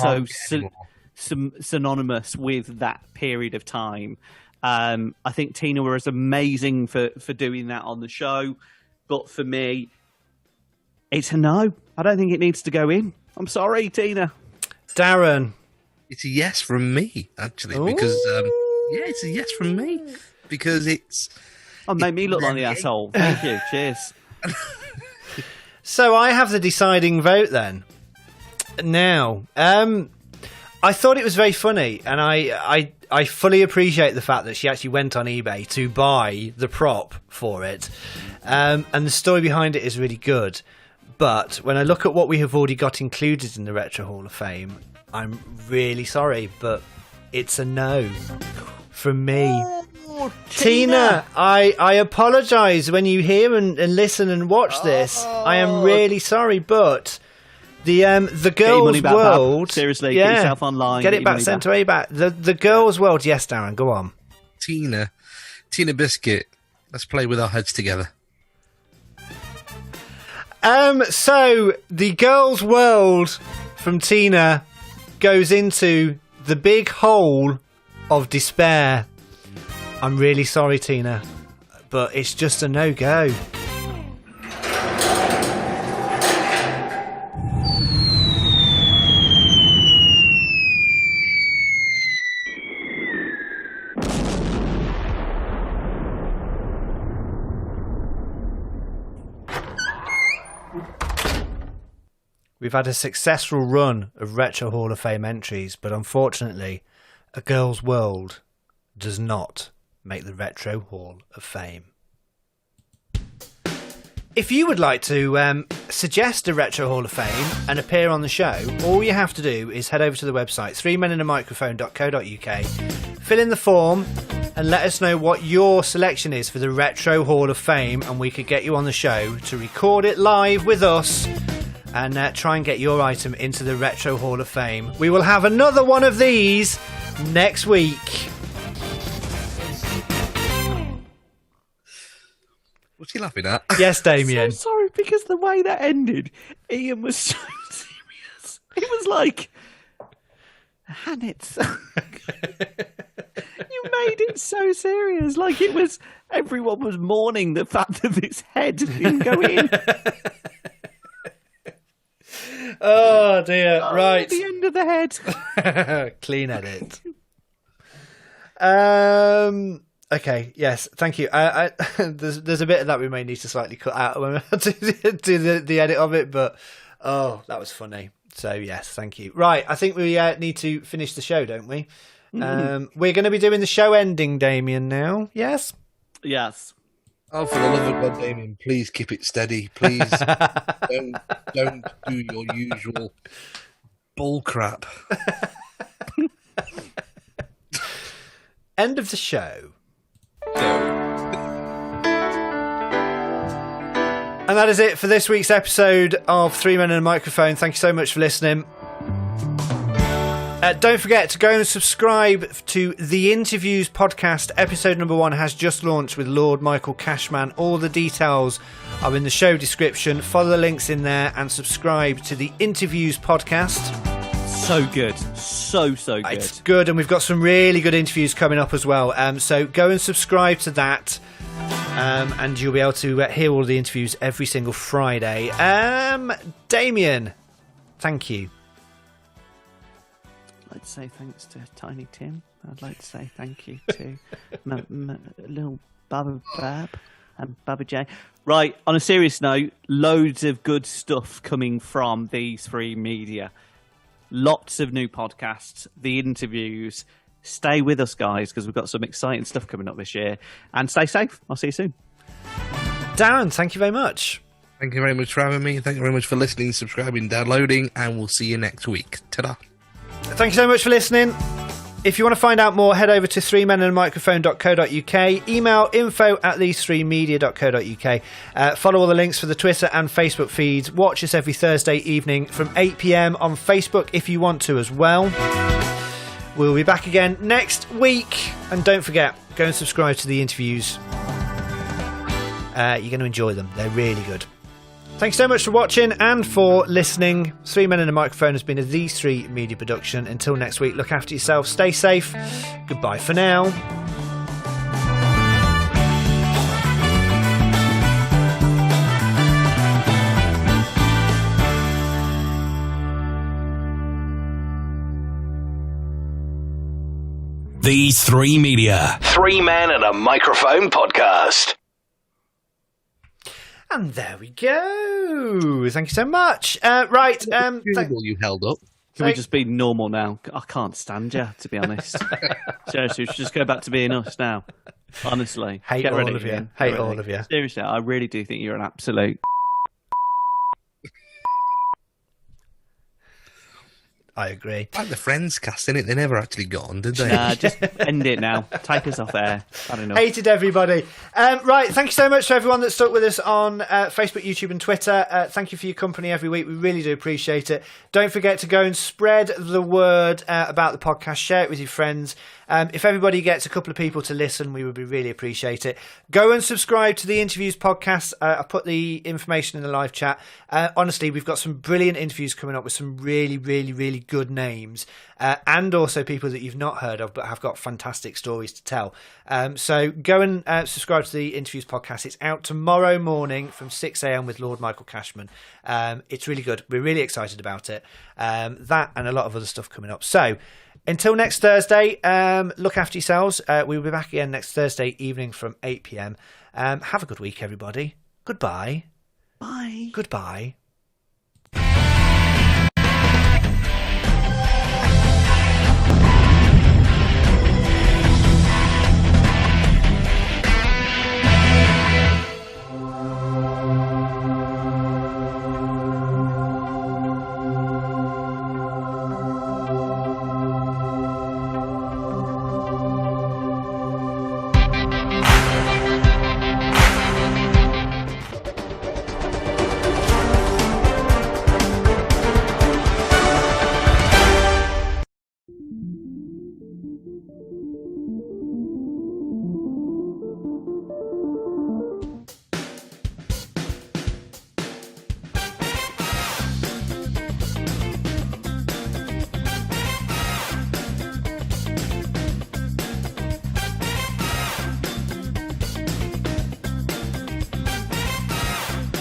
synonymous with that period of time. I think Tina was amazing for doing that on the show, but for me, it's a no. I don't think it needs to go in. I'm sorry, Tina. Darren. It's a yes from me, actually, because it's a yes from me because it's Oh, made me look like the asshole. Thank you. Cheers. So I have the deciding vote then. Now, I thought it was very funny, and I fully appreciate the fact that she actually went on eBay to buy the prop for it, and the story behind it is really good. But when I look at what we have already got included in the Retro Hall of Fame, I'm really sorry, but it's a no from me. Tina, I apologise when you hear and listen and watch this. I am really sorry, but the Girls' back, World... Bab. Seriously, get yourself online. Get it back, sent away back. The Girls' World, yes, Darren, go on. Tina Biscuit, let's play with our heads together. So, the Girls' World from Tina goes into the big hole of despair. I'm really sorry, Tina, but it's just a no-go. We've had a successful run of Retro Hall of Fame entries, but unfortunately, A Girl's World does not make the Retro Hall of Fame. If you would like to suggest a Retro Hall of Fame and appear on the show, all you have to do is head over to the website, 3meninamicrophone.co.uk, fill in the form, and let us know what your selection is for the Retro Hall of Fame, and we could get you on the show to record it live with us and try and get your item into the Retro Hall of Fame. We will have another one of these next week. What's he laughing at? Yes, Damien. So sorry, because the way that ended, Ian was so serious. It was like, and it's... You made it so serious. Like it was, everyone was mourning the fact that his head didn't go in. Oh dear! Right, the end of the head. Clean edit. Okay. Yes. Thank you. There's a bit of that we may need to slightly cut out when I do the edit of it, but that was funny. So yes, thank you. Right, I think we need to finish the show, don't we? Mm-hmm. We're going to be doing the show ending, Damien. Now, yes. Yes. Oh, for the love of God, Damien, please keep it steady. Please don't do your usual bull crap. End of the show. And that is it for this week's episode of Three Men and a Microphone. Thank you so much for listening. Don't forget to go and subscribe to The Interviews podcast. Episode number 1 has just launched with Lord Michael Cashman. All the details are in the show description. Follow the links in there and subscribe to The Interviews podcast. So good. So good. It's good, and we've got some really good interviews coming up as well. So go and subscribe to that, and you'll be able to hear all the interviews every single Friday. Damien, thank you. I'd like to say thanks to Tiny Tim. I'd like to say thank you to little Baba Bab and Baba J. Right, on a serious note, loads of good stuff coming from these three media. Lots of new podcasts, the interviews. Stay with us, guys, because we've got some exciting stuff coming up this year. And stay safe. I'll see you soon. Darren, thank you very much. Thank you very much for having me. Thank you very much for listening, subscribing, downloading, and we'll see you next week. Ta-da. Thank you so much for listening. If you want to find out more, head over to 3meninamicrophone.co.uk. Email info@these3media.co.uk. Follow all the links for the Twitter and Facebook feeds. Watch us every Thursday evening from 8 p.m. on Facebook if you want to as well. We'll be back again next week. And don't forget, go and subscribe to the interviews. You're going to enjoy them. They're really good. Thanks so much for watching and for listening. 3 Men and a Microphone has been a These 3 Media production. Until next week, look after yourself, stay safe. Goodbye for now. These Three Media. 3 Men and a Microphone podcast. And there we go. Thank you so much. Right. You held up. Can we just be normal now? I can't stand you, to be honest. Seriously, we should just go back to being us now. Honestly. Hate Get all ready of you. again. Hate Get all ready. of you. Seriously, I really do think you're an absolute... I agree. Like the Friends cast, innit? They never actually got on, did they? Nah, just end it now. Take us off air. I don't know. Hated everybody. Right, thank you so much to everyone that stuck with us on Facebook, YouTube and Twitter. Thank you for your company every week. We really do appreciate it. Don't forget to go and spread the word about the podcast. Share it with your friends. If everybody gets a couple of people to listen, we would really appreciate it. Go and subscribe to the Interviews podcast. I put the information in the live chat. Honestly, we've got some brilliant interviews coming up with some really, really, really good names. And also people that you've not heard of but have got fantastic stories to tell. So go and subscribe to the Interviews podcast. It's out tomorrow morning from 6 a.m. with Lord Michael Cashman. It's really good. We're really excited about it. That and a lot of other stuff coming up. So until next Thursday, look after yourselves. We will be back again next Thursday evening from 8 p.m. Have a good week, everybody. Goodbye. Bye. Goodbye.